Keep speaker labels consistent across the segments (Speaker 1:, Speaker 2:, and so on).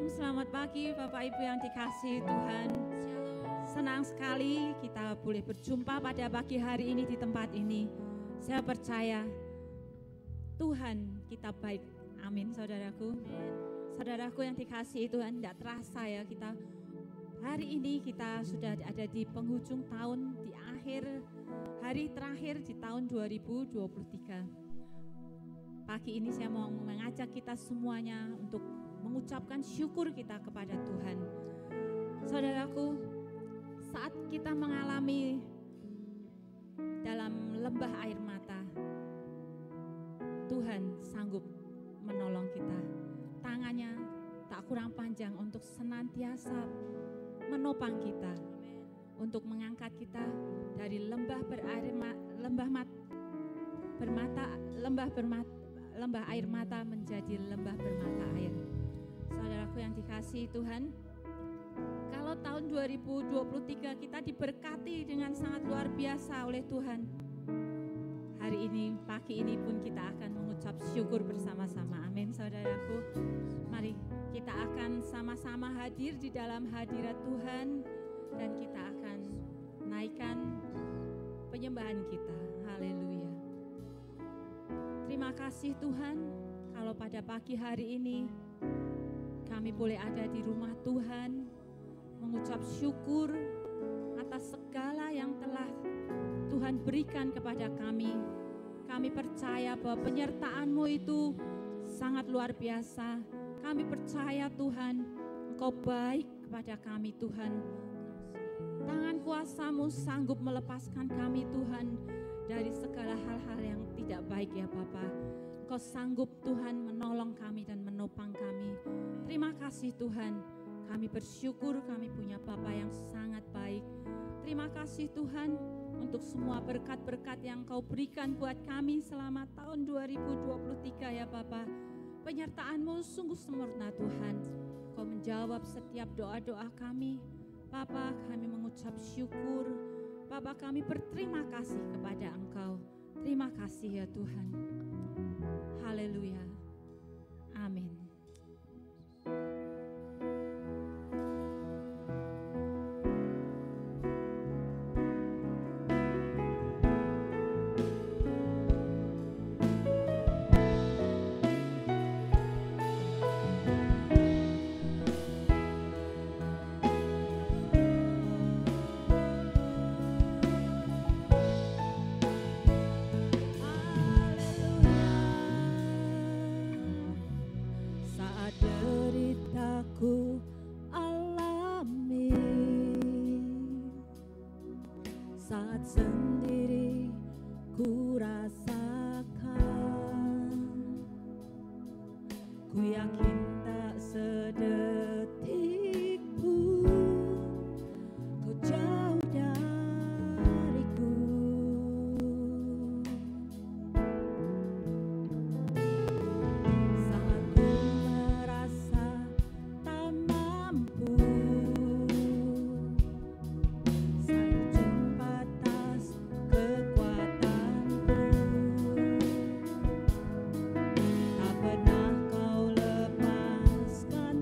Speaker 1: selamat pagi Bapak Ibu yang dikasihi Tuhan. Senang sekali kita boleh berjumpa pada pagi hari ini di tempat ini. Saya percaya Tuhan kita baik. Amin saudaraku. Saudaraku yang dikasihi Tuhan, tidak terasa ya kita hari ini kita sudah ada di penghujung tahun, di akhir hari terakhir di tahun 2023. Pagi ini saya mau mengajak kita semuanya untuk mengucapkan syukur kita kepada Tuhan. Saudaraku, saat kita mengalami dalam lembah air mata, Tuhan sanggup menolong kita. Tangannya tak kurang panjang untuk senantiasa menopang kita, untuk mengangkat kita dari lembah air mata menjadi lembah bermata air. Saudaraku yang dikasihi Tuhan, kalau tahun 2023 kita diberkati dengan sangat luar biasa oleh Tuhan, hari ini, pagi ini pun kita akan mengucap syukur bersama-sama. Amin saudaraku. Mari kita akan sama-sama hadir di dalam hadirat Tuhan dan kita akan naikkan penyembahan kita. Haleluya. Terima kasih Tuhan, kalau pada pagi hari ini kami boleh ada di rumah Tuhan, mengucap syukur atas segala yang telah Tuhan berikan kepada kami. Kami percaya bahwa penyertaan-Mu itu sangat luar biasa. Kami percaya Tuhan, Engkau baik kepada kami Tuhan. Tangan kuasa-Mu sanggup melepaskan kami Tuhan dari segala hal-hal yang tidak baik ya Bapa. Engkau sanggup Tuhan menolong kami dan menopang kami. Terima kasih Tuhan, kami bersyukur kami punya Bapa yang sangat baik. Terima kasih Tuhan untuk semua berkat-berkat yang Kau berikan buat kami selama tahun 2023 ya Bapa. Penyertaan-Mu sungguh sempurna Tuhan. Kau menjawab setiap doa-doa kami. Bapa, kami mengucap syukur. Bapa, kami berterima kasih kepada Engkau. Terima kasih ya Tuhan. Haleluya. Amin.
Speaker 2: Tak pernah Kau lepaskan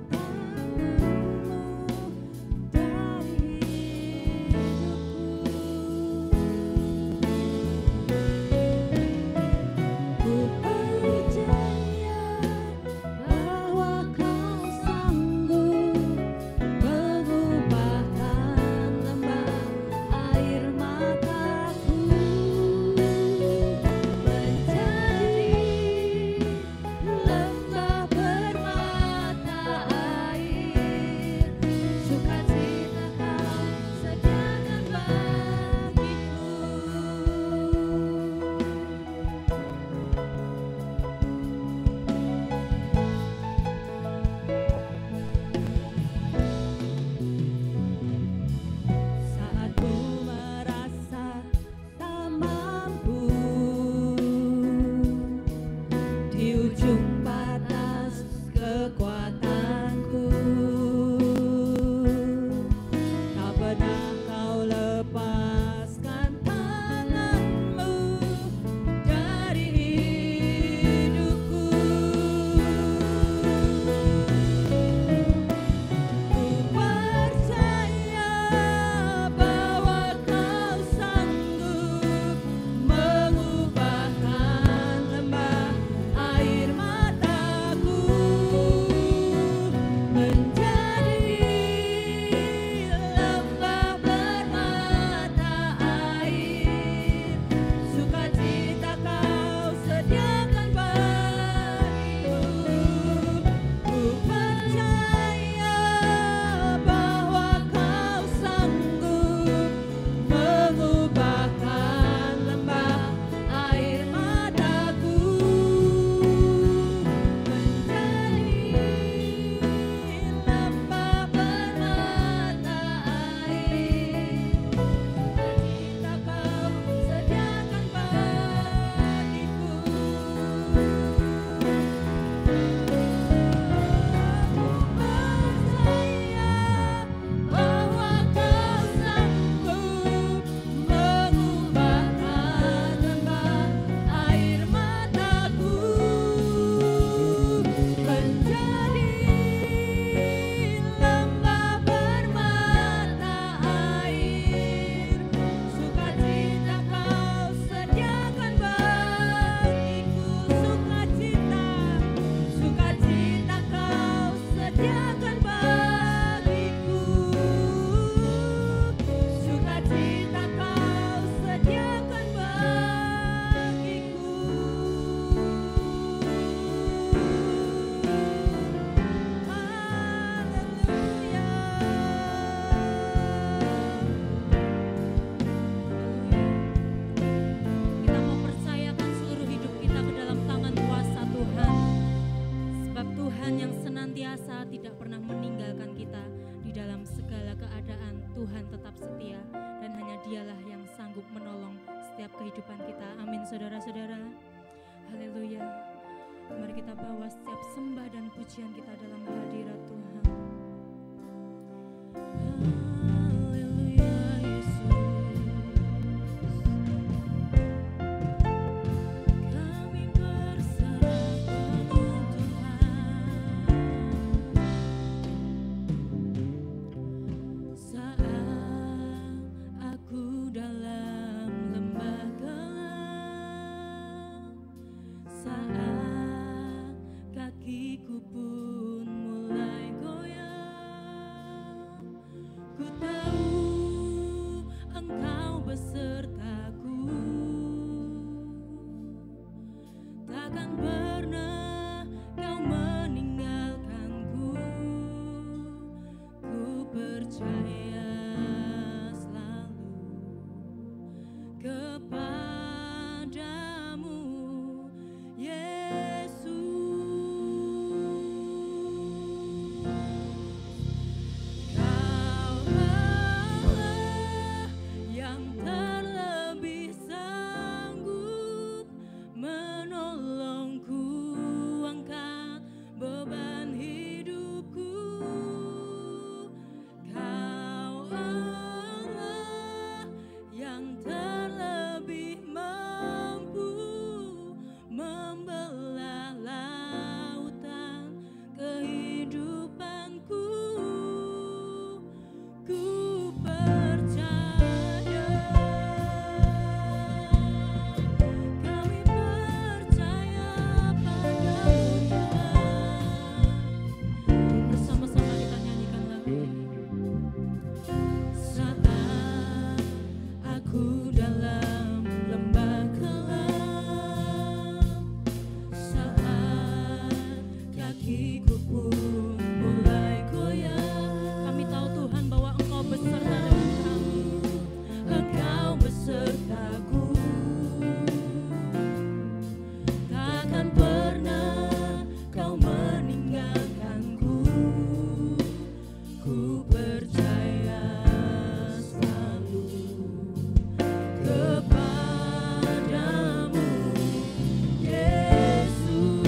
Speaker 1: Dialah yang sanggup menolong setiap kehidupan kita. Amin saudara-saudara. Haleluya. Mari kita bawa setiap sembah dan pujian kita dalam hadirat Tuhan. Haleluya Yesus. Kami berserah penuh Tuhan. Saat aku dalam lembah gelap, saat kakiku pun mulai goyah, ku tahu Engkau besertaku, takkan pernah Kau meninggalkanku. Ku percaya selalu kepadamu, Yesus. Kau Allah yang terlebih sanggup menolongku, angkat beban hidupku. Kau Allah yang terlebih mampu membelah lautan kehidupanku. Ku percaya, kami percaya padamu Tuhan. Bersama-sama kita nyanyikan lagu ini. Saat aku dalam lembah gelap, saat kakiku pun mulai goyah, kami tahu Tuhan bahwa Engkau beserta dengan kami. Engkau besertaku, takkan pernah Kau meninggalkanku. Ku percaya selalu kepadamu, Yesus.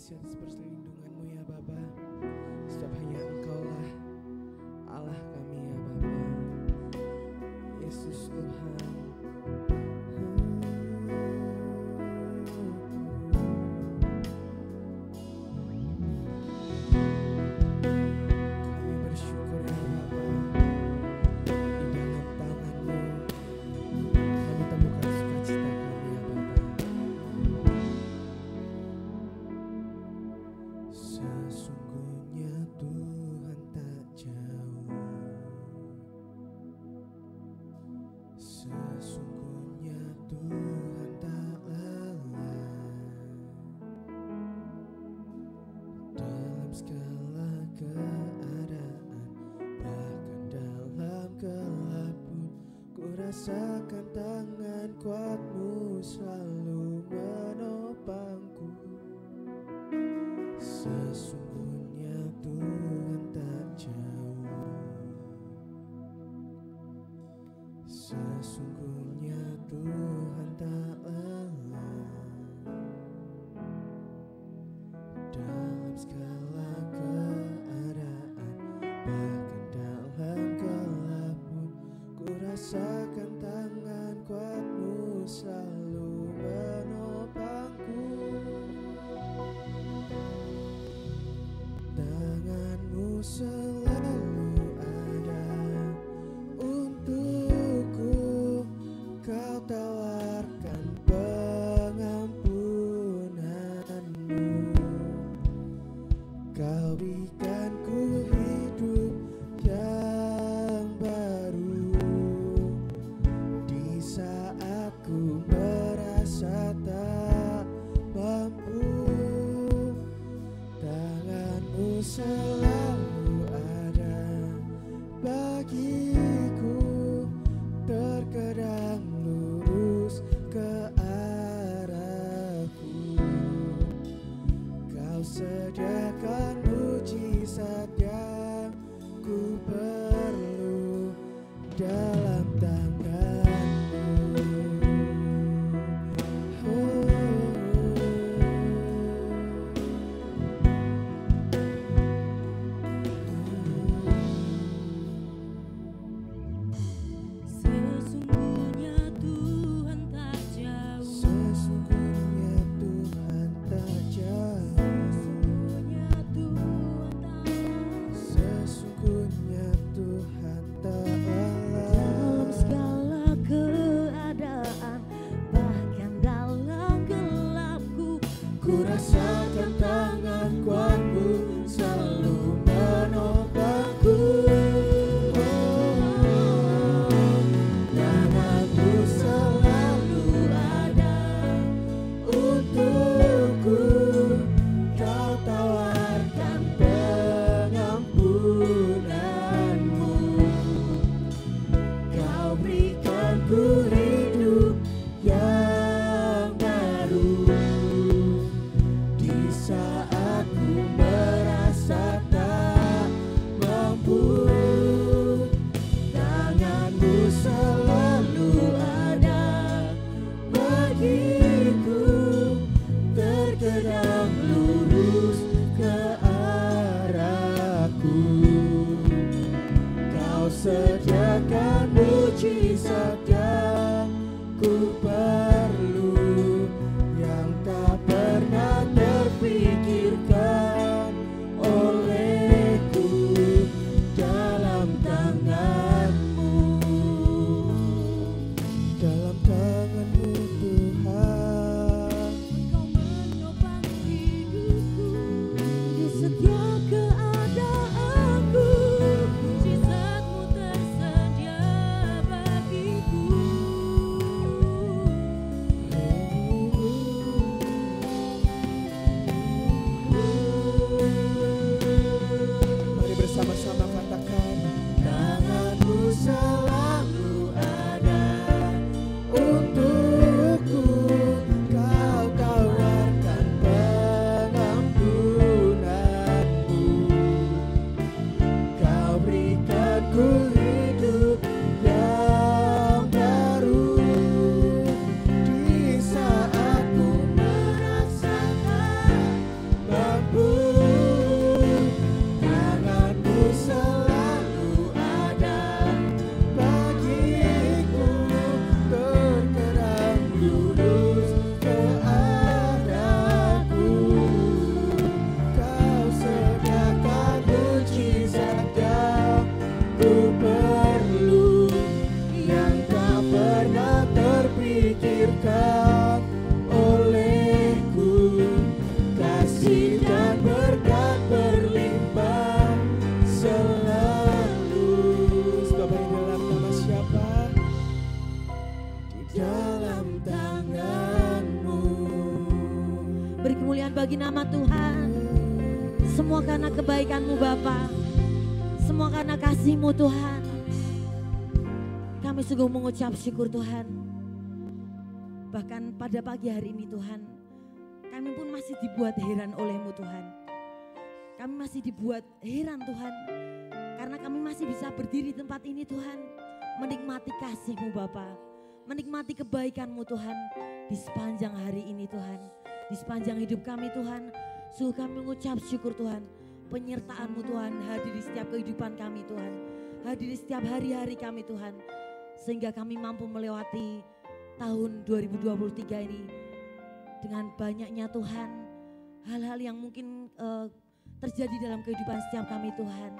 Speaker 2: kasih, atas perlindungan-Mu ya Bapa. Sebab hanya Engkaulah Allah kami ya Bapa. Yesus Tuhan. Kami bersyukur ya Bapa. Di dalam tangan-Mu kami temukan sukacita kami ya Bapa. Sesungguhnya Tuhan tak jauh, sesungguhnya Tuhan tak lelah. Dalam segala keadaan, bahkan dalam gelap pun, ku rasakan tangan kuat-Mu selalu menopangku. Sesungguhnya Tuhan tak jauh, sesungguhnya Tuhan tak lelah. Dalam segala keadaan, bahkan dalam gelap pun, ku rasakan tangan kuat-Mu selalu menopangku. Tangan-Mu selalu ada untukku, Kau tawarkan pengampunan-Mu, Kau berikan ku hidup yang baru. Di saat ku merasa tak mampu, tangan-Mu selalu ada bagiku, terkadang lurus ke arahku. Kau sediakan mujizat yang ku perlu dalam tangan-Mu.
Speaker 1: Sesungguhnya Tuhan tak jauh,
Speaker 2: Sesungguhnya Tuhan tak jauh,
Speaker 1: sesungguhnya Tuhan tak lelah.
Speaker 2: sesungguhnya Tuhan tak lelah.
Speaker 3: Dalam segala keadaan, bahkan dalam gelapku,
Speaker 2: Ku rasakan tangan kuat-Mu selalu menopangku. Tangan-Mu selalu ada untukku, Kau tawarkan pengampunan-Mu, Kau berikan ku hidup yang baru. Di saat
Speaker 3: kemuliaan bagi nama Tuhan. Semua karena kebaikan-Mu Bapa, semua karena kasih-Mu Tuhan. Kami sungguh mengucap syukur Tuhan. Bahkan pada pagi hari ini Tuhan, kami pun masih dibuat heran oleh-Mu Tuhan. Kami masih dibuat heran Tuhan, karena kami masih bisa berdiri di tempat ini Tuhan, menikmati kasih-Mu Bapa, menikmati kebaikan-Mu Tuhan di sepanjang hari ini Tuhan, di sepanjang hidup kami Tuhan. Sungguh kami mengucap syukur Tuhan, penyertaan-Mu Tuhan hadir di setiap kehidupan kami Tuhan, hadir di setiap hari-hari kami Tuhan, sehingga kami mampu melewati tahun 2023 ini dengan banyaknya Tuhan hal-hal yang mungkin terjadi dalam kehidupan setiap kami Tuhan.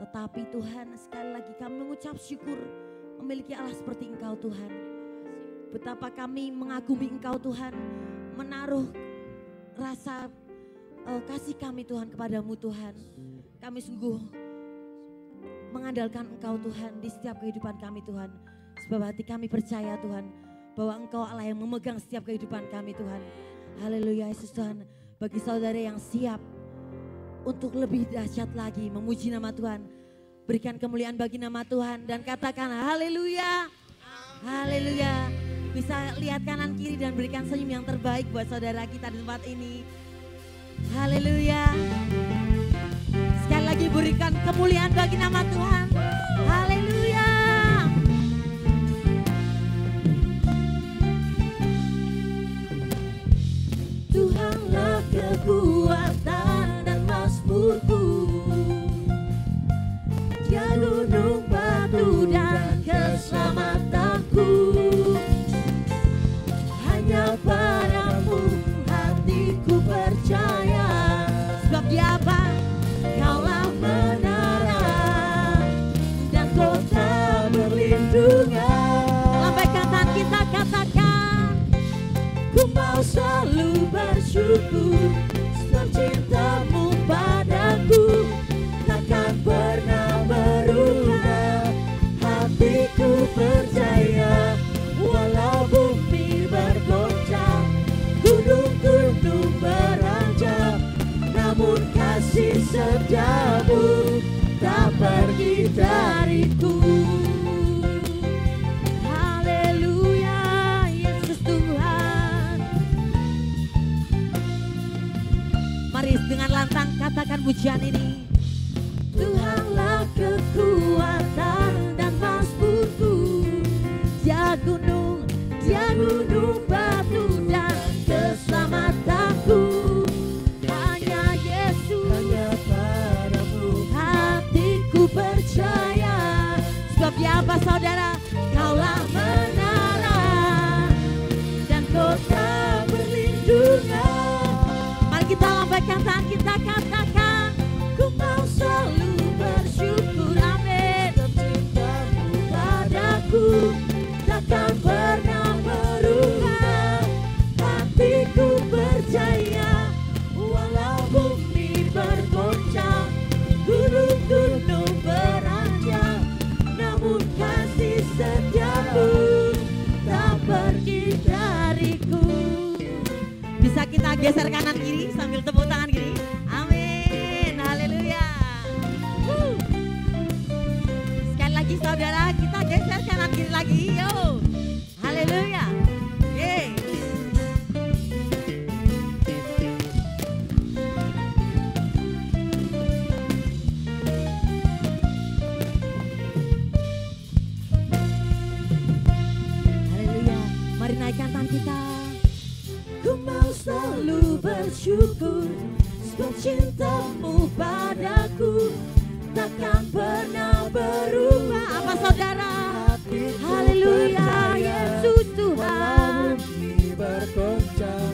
Speaker 3: Tetapi Tuhan, sekali lagi kami mengucap syukur memiliki Allah seperti Engkau Tuhan. Betapa kami mengagumi Engkau Tuhan, menaruh rasa kasih kami Tuhan kepadamu Tuhan. Kami sungguh mengandalkan Engkau Tuhan di setiap kehidupan kami Tuhan. Sebab hati kami percaya Tuhan bahwa Engkau Allah yang memegang setiap kehidupan kami Tuhan. Haleluya Yesus Tuhan. Bagi saudara yang siap untuk lebih dahsyat lagi memuji nama Tuhan, berikan kemuliaan bagi nama Tuhan dan katakan haleluya. Haleluya. Bisa lihat kanan kiri dan berikan senyum yang terbaik buat saudara kita di tempat ini. Haleluya. Sekali lagi berikan kemuliaan bagi nama Tuhan. Haleluya. Tuhanlah kekuatan dan mazmurku, Dia gunung batu dan keselamatanku. Hanya padamu hatiku percaya, sebab Dia apa? Kaulah menara dan kota berlindungan. Lambaikan tangan kita, katakan, ku mau selalu bersyukur, sebab cintamu padaku takkan pernah berubah. Hatiku percaya, walau bumi bergoncang, gunung-gunung beranjak, namun kasih setiamu tak pergi dariku. Haleluya, Yesus Tuhan. Mari dengan lantang katakan pujian ini. Tuhanlah kekuatan dan mazmurku, Dia gunung batu dan keselamatanku. Hanya Yesus, hanya padamu hatiku percaya, sebab Dia apa saudara? Kaulah menara dan kota berlindungan. Mari kita lambaikan tangan kita, katakan, ku mau selalu bersyukur, amin. Cintamu padaku takkan pernah berubah. Hatiku percaya, walau bumi bergoncang, gunung-gunung beranjak, namun kasih setiamu tak pergi dariku. Bisa kita geser kanan kiri sambil tepuk tangan kiri. Amin. Haleluya. Sekali lagi saudara, kita geser kanan kiri lagi. Yo. Haleluya. Yeay. Haleluya. Mari naikkan tangan kita. Ku mau selalu bersyukur, sebab cintamu padaku takkan pernah berubah. Apa saudara? Haleluya, Yesus Tuhan.
Speaker 2: Bumi bergoncang,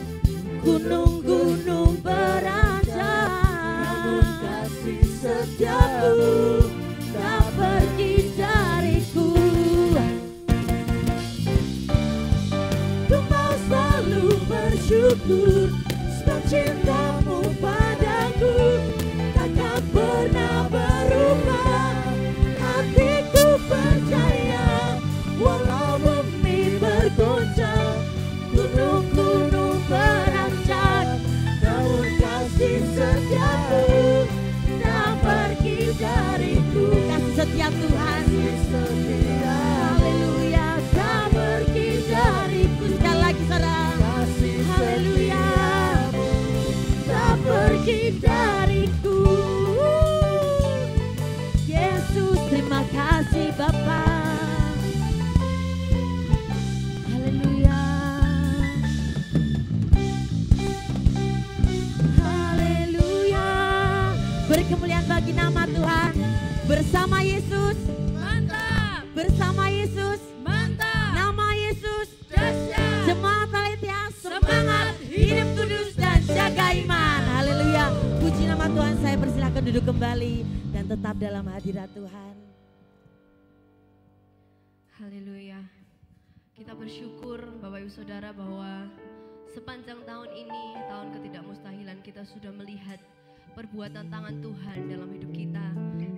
Speaker 3: Gunung-gunung beranjak,
Speaker 2: namun kasih
Speaker 3: setiamu tak pergi dariku. Ku mau selalu bersyukur, sebab cintamu padaku takkan pernah berubah. Hatiku percaya, walau bumi bergoncang, gunung-gunung beranjak, lebih dariku. Yesus, terima kasih Bapa. Haleluya. Haleluya. Beri kemuliaan bagi nama Tuhan. Bersama Yesus,
Speaker 1: Mantap.
Speaker 3: bersama Yesus,
Speaker 1: Mantap.
Speaker 3: nama Yesus,
Speaker 1: Dahsyat.
Speaker 3: Jemaat Panitia, semangat, hidup kudus dan jaga iman. Haleluya. Puji nama Tuhan. Saya persilakan duduk kembali dan tetap dalam hadirat Tuhan.
Speaker 4: Haleluya. Kita bersyukur Bapak Ibu Saudara bahwa sepanjang tahun ini, tahun ketidakmustahilan, kita sudah melihat perbuatan tangan Tuhan dalam hidup kita.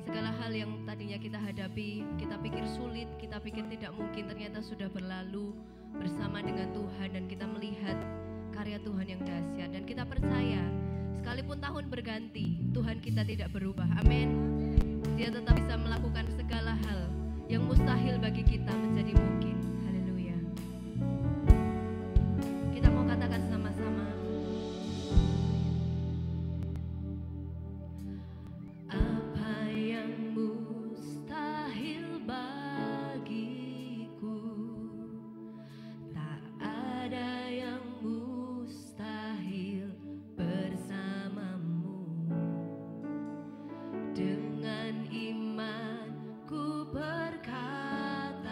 Speaker 4: Segala hal yang tadinya kita hadapi, kita pikir sulit, kita pikir tidak mungkin, ternyata sudah berlalu bersama dengan Tuhan dan kita melihat karya Tuhan yang dahsyat. Dan kita percaya sekalipun tahun berganti, Tuhan kita tidak berubah. Amin. Dia tetap bisa melakukan segala hal yang mustahil bagi kita menjadi mungkin. Haleluya. Kita mau katakan sama-sama. Apa yang mustahil bagiku, tak ada yang mustahil bersamamu. Dengan iman ku berkatakan,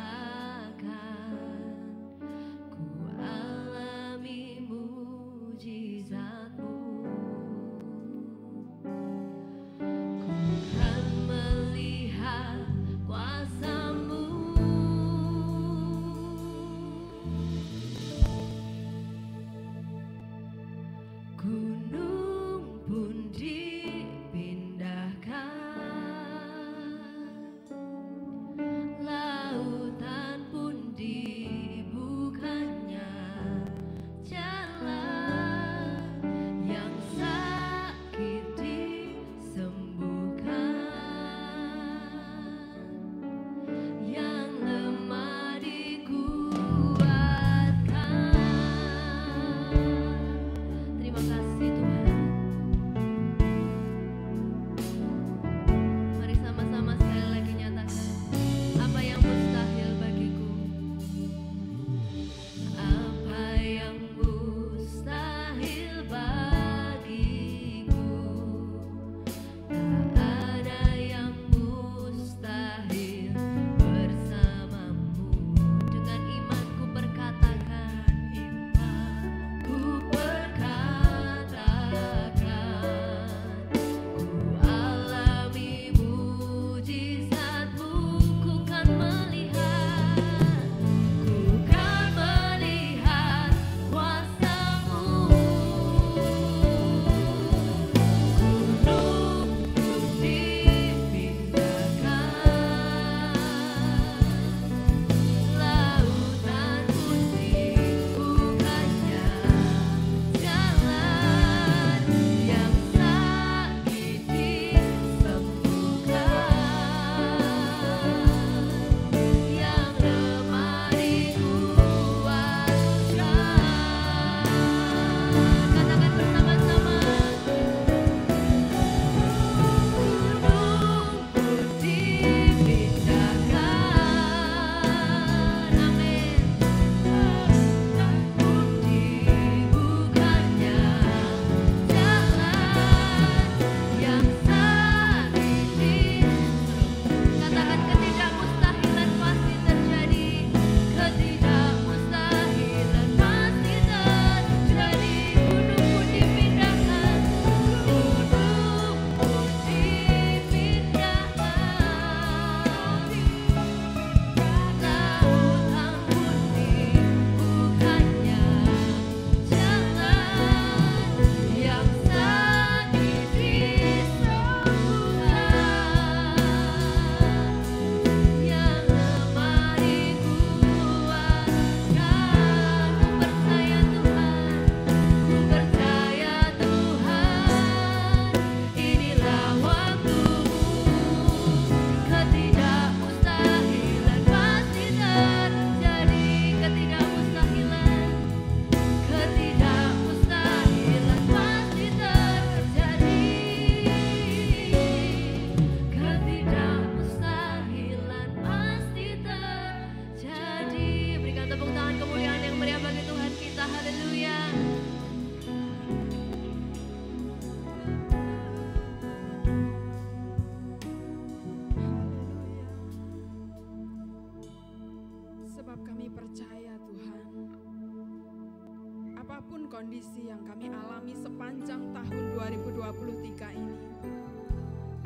Speaker 5: kondisi yang kami alami sepanjang tahun 2023 ini.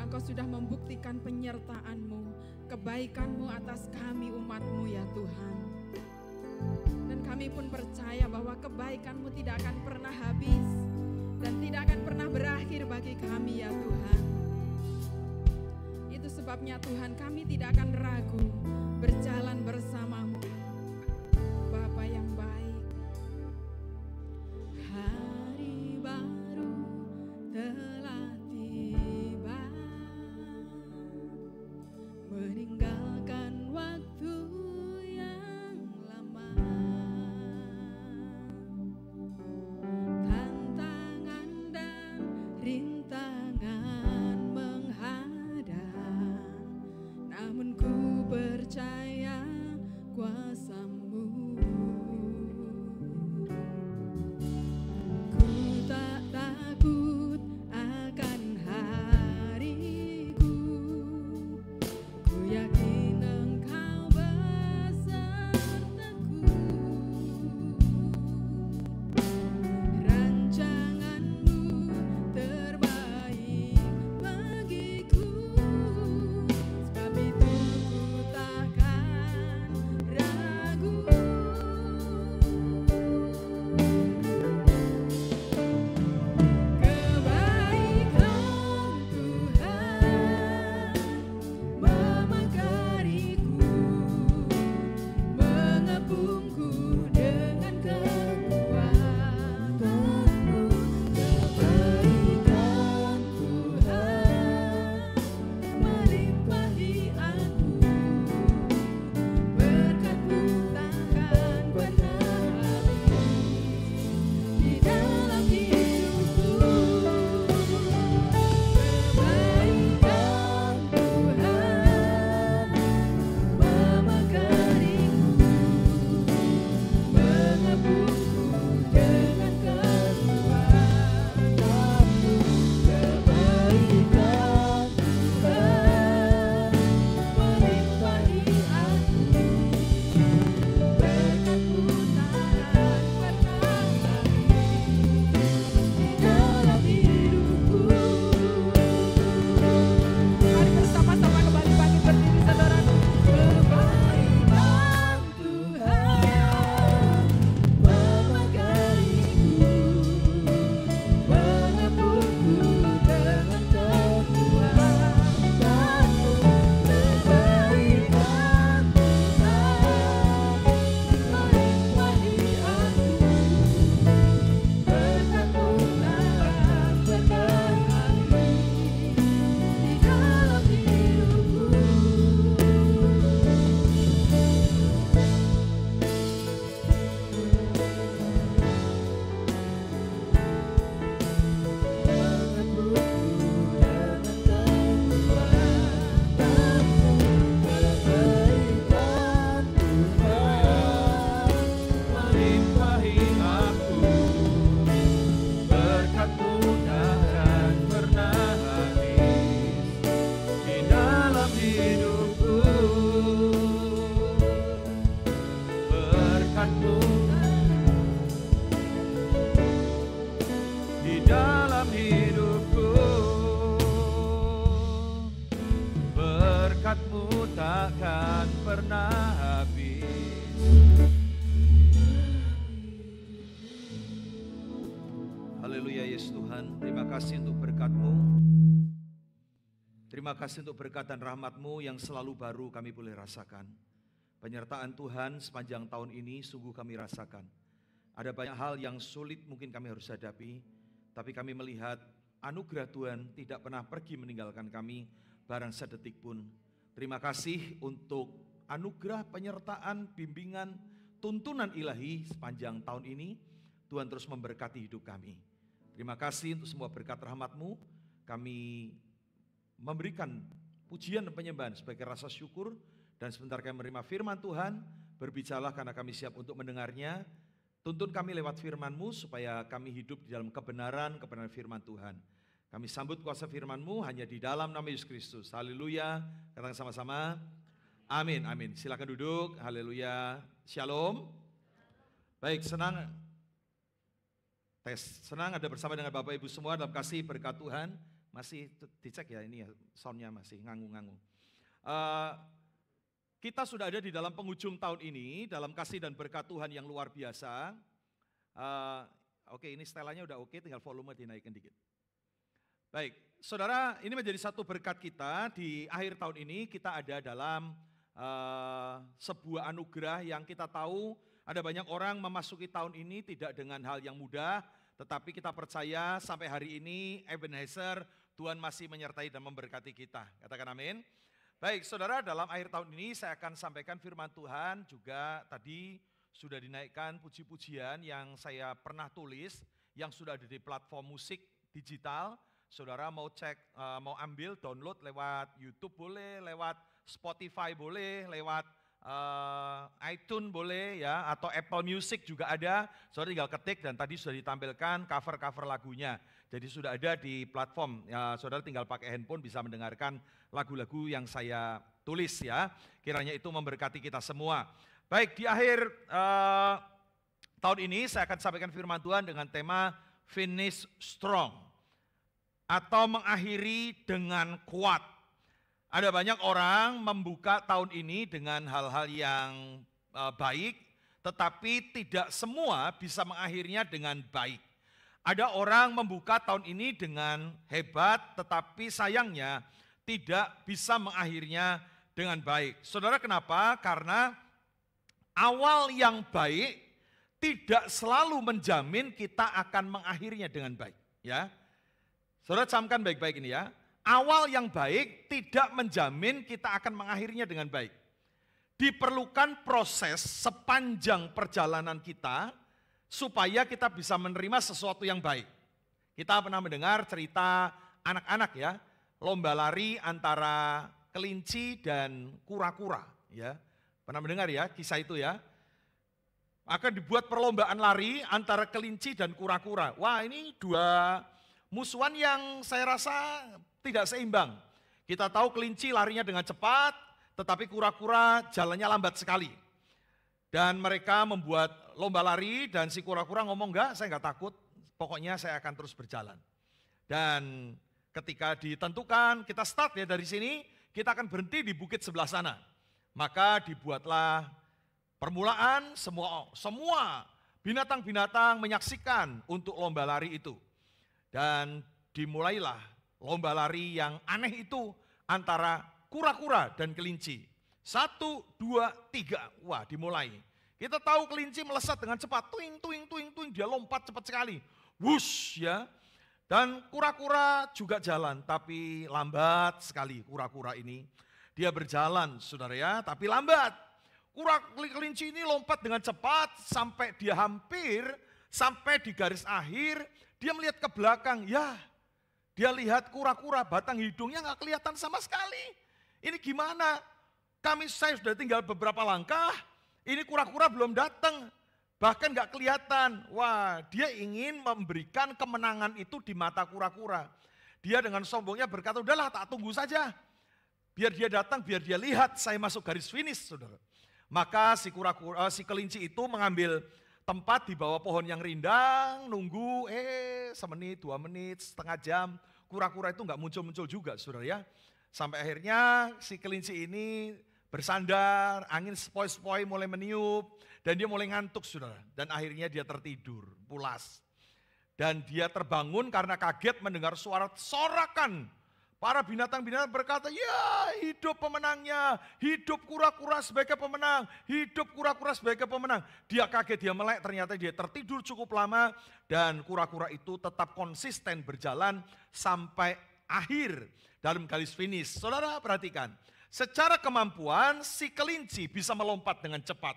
Speaker 5: Engkau sudah membuktikan penyertaan-Mu, kebaikan-Mu atas kami umat-Mu ya Tuhan. Dan kami pun percaya bahwa kebaikan-Mu tidak akan pernah habis dan tidak akan pernah berakhir bagi kami ya Tuhan. Itu sebabnya Tuhan kami tidak akan ragu berjalan bersama-Mu, Bapa yang baik. Hari baru telah tiba, meninggalkan waktu yang lama. Tantangan dan rintangan menghadang, namun ku percaya kuasa-Mu. Ku tak takut akan hariku, ku yakin Engkau besertaku. Rancangan-Mu terbaik bagiku, sebab itu ku takkan ragu. Kebaikan Tuhan memagariku, mengepungku dengan kekuatan-Mu. Kebaikan Tuhan melimpahi aku, berkat-Mu takkan pernah habis di dalam hidupku. Kebaikan Tuhan memagariku, mengepungku dengan kekuatan-Mu. Kebaikan Tuhan melimpahi aku, berkat-Mu takkan pernah habis di dalam hidupku. Mari bersama-sama kembali bangkit berdiri saudaraku. Kebaikan Tuhan memagariku, mengepungku dengan kekuatan-Mu. Kebaikan Tuhan melimpahi aku, berkat-Mu takkan pernah habis di dalam hidupku.
Speaker 6: Melimpahi aku, berkat-Mu takkan pernah habis di dalam hidupku. Berkat-Mu di dalam hidupku, berkat-Mu takkan pernah habis. Haleluya Yesus Tuhan, terima kasih untuk berkat-Mu. Terima kasih untuk berkat dan rahmat-Mu yang selalu baru kami boleh rasakan. Penyertaan Tuhan sepanjang tahun ini sungguh kami rasakan. Ada banyak hal yang sulit mungkin kami harus hadapi, tapi kami melihat anugerah Tuhan tidak pernah pergi meninggalkan kami barang sedetik pun. Terima kasih untuk anugerah, penyertaan, bimbingan, tuntunan ilahi sepanjang tahun ini. Tuhan terus memberkati hidup kami. Terima kasih untuk semua berkat rahmat-Mu. Kami memberikan pujian dan penyembahan sebagai rasa syukur. Dan sebentar kami menerima firman Tuhan, berbicaralah karena kami siap untuk mendengarnya. Tuntun kami lewat firman-Mu supaya kami hidup di dalam kebenaran firman Tuhan. Kami sambut kuasa firman-Mu hanya di dalam nama Yesus Kristus. Haleluya. Katakan sama-sama. Amin, amin. Silakan duduk. Haleluya. Shalom. Baik, senang. Tes. Senang ada bersama dengan Bapak Ibu semua dalam kasih berkat Tuhan. Masih dicek ya ini ya, soundnya masih nganggu-nganggu. Kita sudah ada di dalam penghujung tahun ini, dalam kasih dan berkat Tuhan yang luar biasa. Oke, ini stylenya udah oke, tinggal volume dinaikkan dikit. Baik, saudara, ini menjadi satu berkat kita di akhir tahun ini. Kita ada dalam sebuah anugerah yang kita tahu ada banyak orang memasuki tahun ini tidak dengan hal yang mudah, tetapi kita percaya sampai hari ini Ebenezer, Tuhan masih menyertai dan memberkati kita. Katakan amin. Baik, saudara, dalam akhir tahun ini saya akan sampaikan firman Tuhan, juga tadi sudah dinaikkan puji-pujian yang saya pernah tulis, yang sudah ada di platform musik digital. Saudara mau cek, mau ambil, download lewat YouTube boleh, lewat Spotify boleh, lewat iTunes boleh ya, atau Apple Music juga ada. Saudara tinggal ketik dan tadi sudah ditampilkan cover-cover lagunya. Jadi sudah ada di platform, ya, saudara tinggal pakai handphone bisa mendengarkan lagu-lagu yang saya tulis ya. Kiranya itu memberkati kita semua. Baik, di akhir tahun ini saya akan sampaikan firman Tuhan dengan tema Finish Strong atau mengakhiri dengan kuat. Ada banyak orang membuka tahun ini dengan hal-hal yang baik, tetapi tidak semua bisa mengakhirinya dengan baik. Ada orang membuka tahun ini dengan hebat, tetapi sayangnya tidak bisa mengakhirinya dengan baik. Saudara, kenapa? Karena awal yang baik tidak selalu menjamin kita akan mengakhirinya dengan baik. Ya, saudara camkan baik-baik ini ya. Awal yang baik tidak menjamin kita akan mengakhirinya dengan baik. Diperlukan proses sepanjang perjalanan kita supaya kita bisa menerima sesuatu yang baik. Kita pernah mendengar cerita anak-anak ya, lomba lari antara kelinci dan kura-kura ya. Pernah mendengar ya kisah itu ya? Akan dibuat perlombaan lari antara kelinci dan kura-kura. Wah, ini dua musuhan yang saya rasa tidak seimbang. Kita tahu kelinci larinya dengan cepat, tetapi kura-kura jalannya lambat sekali. Dan mereka membuat lomba lari dan si kura-kura ngomong, enggak, saya enggak takut, pokoknya saya akan terus berjalan. Dan ketika ditentukan, kita start ya dari sini, kita akan berhenti di bukit sebelah sana. Maka dibuatlah permulaan, semua binatang-binatang menyaksikan untuk lomba lari itu. Dan dimulailah lomba lari yang aneh itu antara kura-kura dan kelinci. 1, 2, 3, wah dimulai. Kita tahu kelinci melesat dengan cepat, tuing, tuing, tuing, tuing, dia lompat cepat sekali. Wush ya. Dan kura-kura juga jalan, tapi lambat sekali kura-kura ini. Dia berjalan saudara ya, tapi lambat. Kelinci ini lompat dengan cepat sampai dia hampir sampai di garis akhir. Dia melihat ke belakang, ya dia lihat kura-kura batang hidungnya nggak kelihatan sama sekali. Ini gimana? Saya sudah tinggal beberapa langkah, ini kura-kura belum datang, bahkan nggak kelihatan. Wah, dia ingin memberikan kemenangan itu di mata kura-kura. Dia dengan sombongnya berkata, udahlah tak tunggu saja. Biar dia datang, biar dia lihat saya masuk garis finish, saudara. Maka si kelinci itu mengambil tempat di bawah pohon yang rindang, nunggu, semenit, 2 menit, setengah jam, kura-kura itu nggak muncul-muncul juga, saudara ya. Sampai akhirnya si kelinci ini bersandar, angin sepoi-sepoi mulai meniup, dan dia mulai ngantuk, saudara. Dan akhirnya dia tertidur, pulas. Dan dia terbangun karena kaget mendengar suara sorakan. Para binatang-binatang berkata, ya hidup pemenangnya, hidup kura-kura sebagai pemenang, hidup kura-kura sebagai pemenang. Dia kaget, dia melek, ternyata dia tertidur cukup lama dan kura-kura itu tetap konsisten berjalan sampai akhir dalam garis finish. Saudara perhatikan, secara kemampuan si kelinci bisa melompat dengan cepat.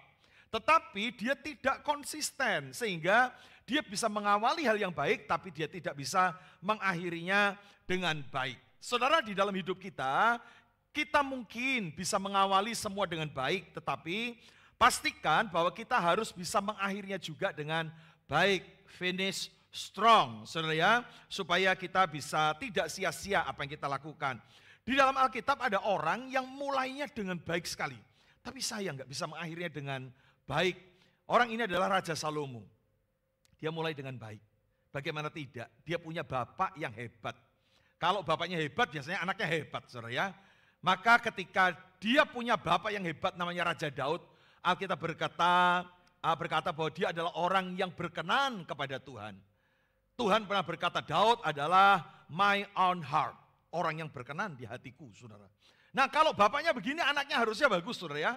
Speaker 6: Tetapi dia tidak konsisten sehingga dia bisa mengawali hal yang baik tapi dia tidak bisa mengakhirinya dengan baik. Saudara, di dalam hidup kita mungkin bisa mengawali semua dengan baik, tetapi pastikan bahwa kita harus bisa mengakhirinya juga dengan baik, finish strong, saudara ya, supaya kita bisa tidak sia-sia apa yang kita lakukan. Di dalam Alkitab ada orang yang mulainya dengan baik sekali, tapi sayang nggak bisa mengakhirinya dengan baik. Orang ini adalah Raja Salomo. Dia mulai dengan baik, Bagaimana tidak? Dia punya bapak yang hebat. Kalau bapaknya hebat, biasanya anaknya hebat, saudara ya. Maka ketika dia punya bapak yang hebat namanya Raja Daud, Alkitab berkata bahwa dia adalah orang yang berkenan kepada Tuhan. Tuhan pernah berkata, Daud adalah my own heart. Orang yang berkenan di hatiku, saudara. Nah kalau bapaknya begini, anaknya harusnya bagus, saudara ya.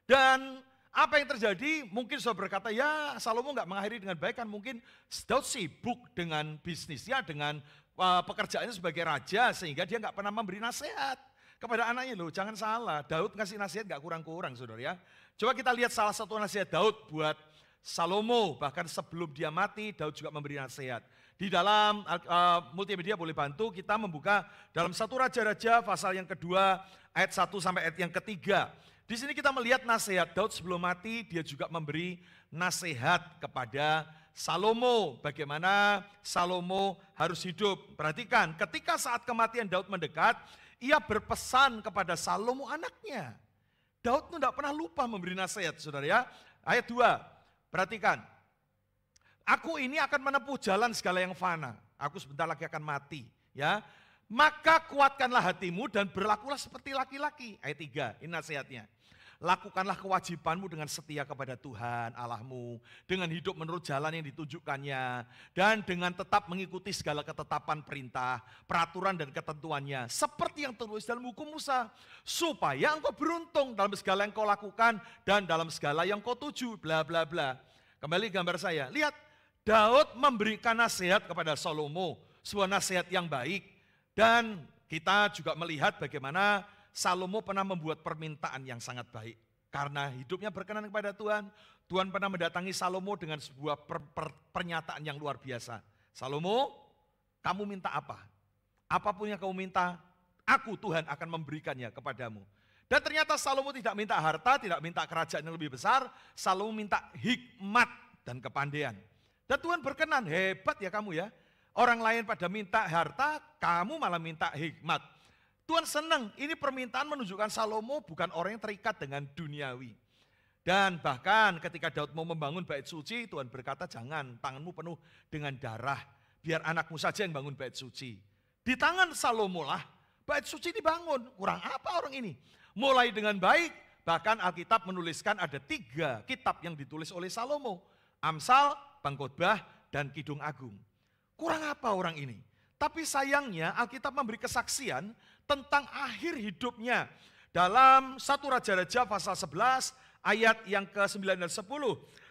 Speaker 6: Dan apa yang terjadi? Mungkin saudara berkata, ya Salomo nggak mengakhiri dengan baik kan. Mungkin Daud sibuk dengan bisnisnya, dengan pekerjaannya sebagai raja, sehingga dia nggak pernah memberi nasihat kepada anaknya. Loh jangan salah, Daud ngasih nasihat nggak kurang-kurang, saudara ya. Coba kita lihat salah satu nasihat Daud buat Salomo. Bahkan sebelum dia mati, Daud juga memberi nasihat. Di dalam multimedia boleh bantu, kita membuka dalam 1 Raja-Raja pasal yang kedua, ayat 1 sampai ayat yang ketiga. Di sini kita melihat nasihat Daud sebelum mati, dia juga memberi nasihat kepada Salomo. Bagaimana Salomo harus hidup. Perhatikan, ketika saat kematian Daud mendekat, ia berpesan kepada Salomo anaknya. Daud itu tidak pernah lupa memberi nasihat, saudara ya. Ayat 2, perhatikan. Aku ini akan menempuh jalan segala yang fana. Aku sebentar lagi akan mati. Ya, maka kuatkanlah hatimu dan berlakulah seperti laki-laki. Ayat 3, ini nasihatnya. Lakukanlah kewajibanmu dengan setia kepada Tuhan Allahmu, dengan hidup menurut jalan yang ditunjukkannya, dan dengan tetap mengikuti segala ketetapan perintah, peraturan dan ketentuannya, seperti yang tertulis dalam hukum Musa, supaya engkau beruntung dalam segala yang kau lakukan dan dalam segala yang kau tuju, bla bla bla. Kembali gambar saya, lihat Daud memberikan nasihat kepada Salomo, sebuah nasihat yang baik, dan kita juga melihat bagaimana Salomo pernah membuat permintaan yang sangat baik. Karena hidupnya berkenan kepada Tuhan, Tuhan pernah mendatangi Salomo dengan sebuah pernyataan yang luar biasa. Salomo, kamu minta apa? Apapun yang kamu minta, aku Tuhan akan memberikannya kepadamu. Dan ternyata Salomo tidak minta harta, tidak minta kerajaan yang lebih besar. Salomo minta hikmat dan kepandaian. Dan Tuhan berkenan, hebat ya kamu ya. Orang lain pada minta harta, kamu malah minta hikmat. Tuhan senang, ini permintaan menunjukkan Salomo bukan orang yang terikat dengan duniawi. Dan bahkan ketika Daud mau membangun bait suci, Tuhan berkata jangan, tanganmu penuh dengan darah, biar anakmu saja yang bangun bait suci. Di tangan Salomo lah, bait suci dibangun, kurang apa orang ini? Mulai dengan baik, bahkan Alkitab menuliskan ada 3 kitab yang ditulis oleh Salomo. Amsal, Pengkhotbah, dan Kidung Agung. Kurang apa orang ini? Tapi sayangnya Alkitab memberi kesaksian tentang akhir hidupnya. Dalam 1 Raja-Raja pasal 11 ayat yang ke-9 dan 10.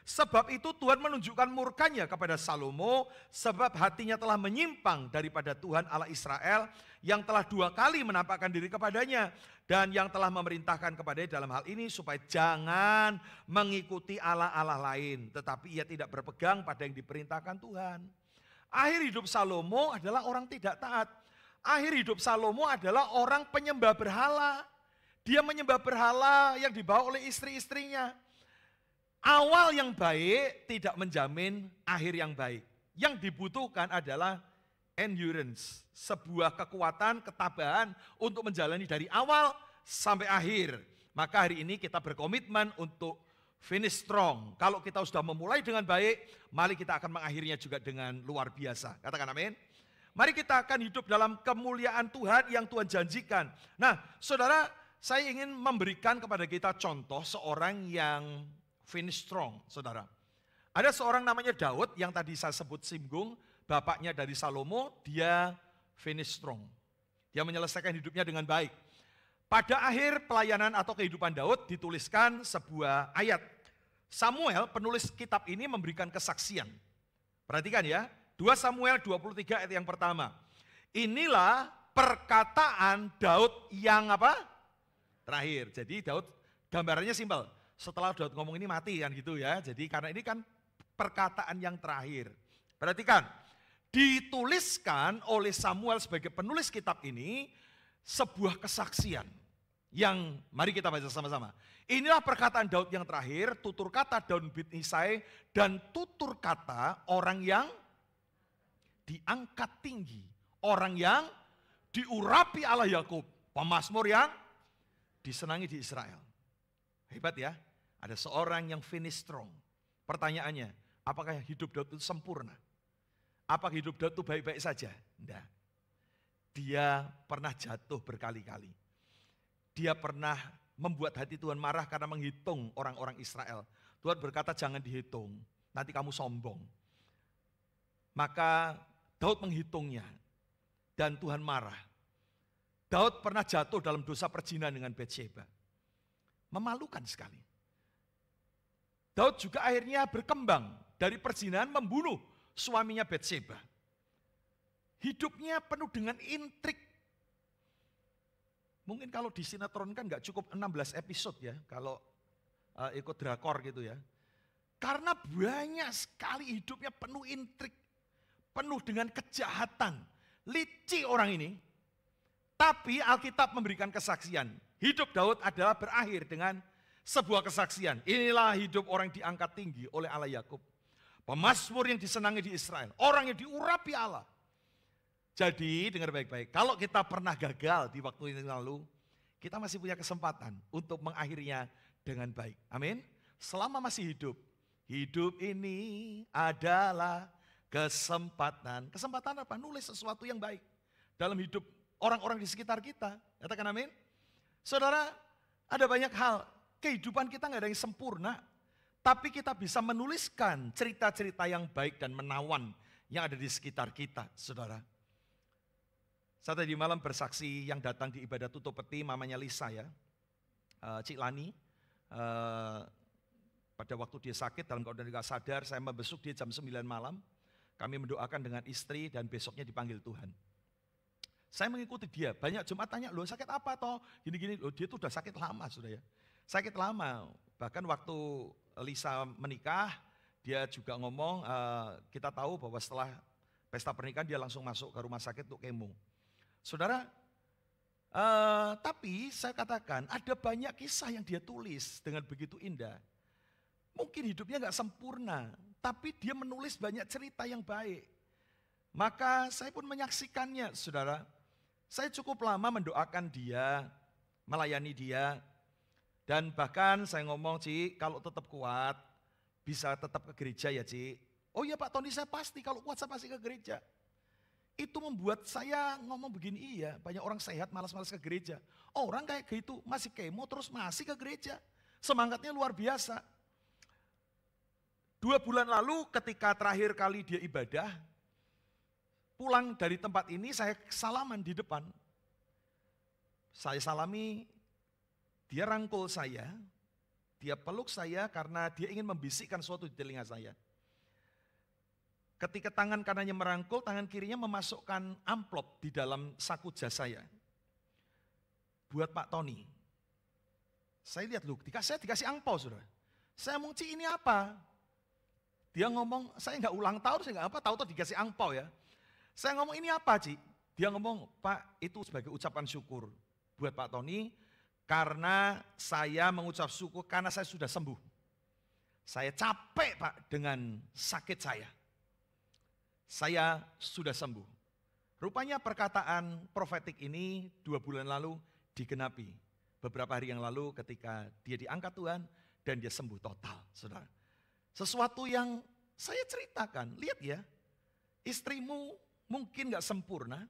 Speaker 6: Sebab itu Tuhan menunjukkan murkanya kepada Salomo sebab hatinya telah menyimpang daripada Tuhan Allah Israel yang telah 2 kali menampakkan diri kepadanya dan yang telah memerintahkan kepadanya dalam hal ini supaya jangan mengikuti Allah-Allah lain, tetapi ia tidak berpegang pada yang diperintahkan Tuhan. Akhir hidup Salomo adalah orang tidak taat. Akhir hidup Salomo adalah orang penyembah berhala. Dia menyembah berhala yang dibawa oleh istri-istrinya. Awal yang baik tidak menjamin akhir yang baik. Yang dibutuhkan adalah endurance, sebuah kekuatan, ketabahan untuk menjalani dari awal sampai akhir. Maka hari ini kita berkomitmen untuk finish strong. Kalau kita sudah memulai dengan baik, mari kita akan mengakhirinya juga dengan luar biasa. Katakan amin. Mari kita akan hidup dalam kemuliaan Tuhan yang Tuhan janjikan. Nah, saudara, saya ingin memberikan kepada kita contoh seorang yang finish strong, saudara. Ada seorang namanya Daud yang tadi saya sebut singgung, bapaknya dari Salomo, dia finish strong. Dia menyelesaikan hidupnya dengan baik. Pada akhir pelayanan atau kehidupan Daud dituliskan sebuah ayat. Samuel, penulis kitab ini memberikan kesaksian. Perhatikan ya, 2 Samuel 23 ayat yang pertama. Inilah perkataan Daud yang apa? Terakhir. Jadi Daud gambarannya simpel. Setelah Daud ngomong ini mati kan gitu ya. Jadi karena ini kan perkataan yang terakhir. Perhatikan, dituliskan oleh Samuel sebagai penulis kitab ini sebuah kesaksian yang mari kita baca sama-sama. Inilah perkataan Daud yang terakhir, tutur kata Daud bin Isai dan tutur kata orang yang diangkat tinggi, orang yang diurapi Allah Yakub, pemazmur yang disenangi di Israel. Hebat ya, ada seorang yang finish strong. Pertanyaannya, apakah hidup Daud itu sempurna? Apa hidup Daud itu baik-baik saja? Tidak. Dia pernah jatuh berkali-kali. Dia pernah membuat hati Tuhan marah karena menghitung orang-orang Israel. Tuhan berkata jangan dihitung, nanti kamu sombong. Maka Daud menghitungnya dan Tuhan marah. Daud pernah jatuh dalam dosa perzinahan dengan Batsyeba. Memalukan sekali. Daud juga akhirnya berkembang dari perzinahan membunuh suaminya Batsyeba. Hidupnya penuh dengan intrik. Mungkin kalau di sinetron kan nggak cukup 16 episode ya, kalau ikut drakor gitu ya. Karena banyak sekali hidupnya penuh intrik, penuh dengan kejahatan, licik orang ini. Tapi Alkitab memberikan kesaksian. Hidup Daud adalah berakhir dengan sebuah kesaksian. Inilah hidup orang yang diangkat tinggi oleh Allah Yakub. Pemazmur yang disenangi di Israel. Orang yang diurapi Allah. Jadi dengar baik-baik. Kalau kita pernah gagal di waktu ini lalu, kita masih punya kesempatan untuk mengakhirinya dengan baik. Amin. Selama masih hidup. Hidup ini adalah kesempatan. Kesempatan apa? Nulis sesuatu yang baik dalam hidup orang-orang di sekitar kita. Katakan amin. Saudara, ada banyak hal. Kehidupan kita nggak ada yang sempurna. Tapi kita bisa menuliskan cerita-cerita yang baik dan menawan yang ada di sekitar kita, saudara. Saya tadi malam bersaksi yang datang di ibadah tutup peti, mamanya Lisa ya. Cik Lani. Pada waktu dia sakit dalam keadaan tidak sadar, saya membesuk dia jam 9 malam. Kami mendoakan dengan istri dan besoknya dipanggil Tuhan. Saya mengikuti dia, banyak jemaat tanya, loh sakit apa toh? Gini-gini, loh dia tuh udah sakit lama sudah ya. Sakit lama, bahkan waktu Lisa menikah, dia juga ngomong, kita tahu bahwa setelah pesta pernikahan dia langsung masuk ke rumah sakit untuk kemo. Saudara, tapi saya katakan ada banyak kisah yang dia tulis dengan begitu indah. Mungkin hidupnya gak sempurna, tapi dia menulis banyak cerita yang baik. Maka saya pun menyaksikannya, saudara. Saya cukup lama mendoakan dia, melayani dia. Dan bahkan saya ngomong, Ci, kalau tetap kuat, bisa tetap ke gereja ya, Ci. Oh iya Pak Tony, saya pasti, kalau kuat saya pasti ke gereja. Itu membuat saya ngomong begini, iya banyak orang sehat malas-malas ke gereja. Orang kayak gitu masih kemo terus masih ke gereja. Semangatnya luar biasa. 2 bulan lalu ketika terakhir kali dia ibadah, pulang dari tempat ini saya salaman di depan. Saya salami, dia rangkul saya, dia peluk saya karena dia ingin membisikkan sesuatu di telinga saya. Ketika tangan kanannya merangkul, tangan kirinya memasukkan amplop di dalam saku jas saya. Buat Pak Tony. Saya lihat, loh, saya dikasih angpau, saudara. Saya ngomong, Ci ini apa? Dia ngomong, saya nggak ulang tahun, saya nggak apa, tahu-tahu dikasih angpau ya. Saya ngomong, ini apa, Ci? Dia ngomong, Pak, itu sebagai ucapan syukur buat Pak Tony, karena saya mengucap syukur karena saya sudah sembuh. Saya capek, Pak, dengan sakit saya. Saya sudah sembuh. Rupanya perkataan profetik ini 2 bulan lalu digenapi. Beberapa hari yang lalu ketika dia diangkat Tuhan dan dia sembuh total, saudara. Sesuatu yang saya ceritakan, lihat ya, istrimu mungkin gak sempurna.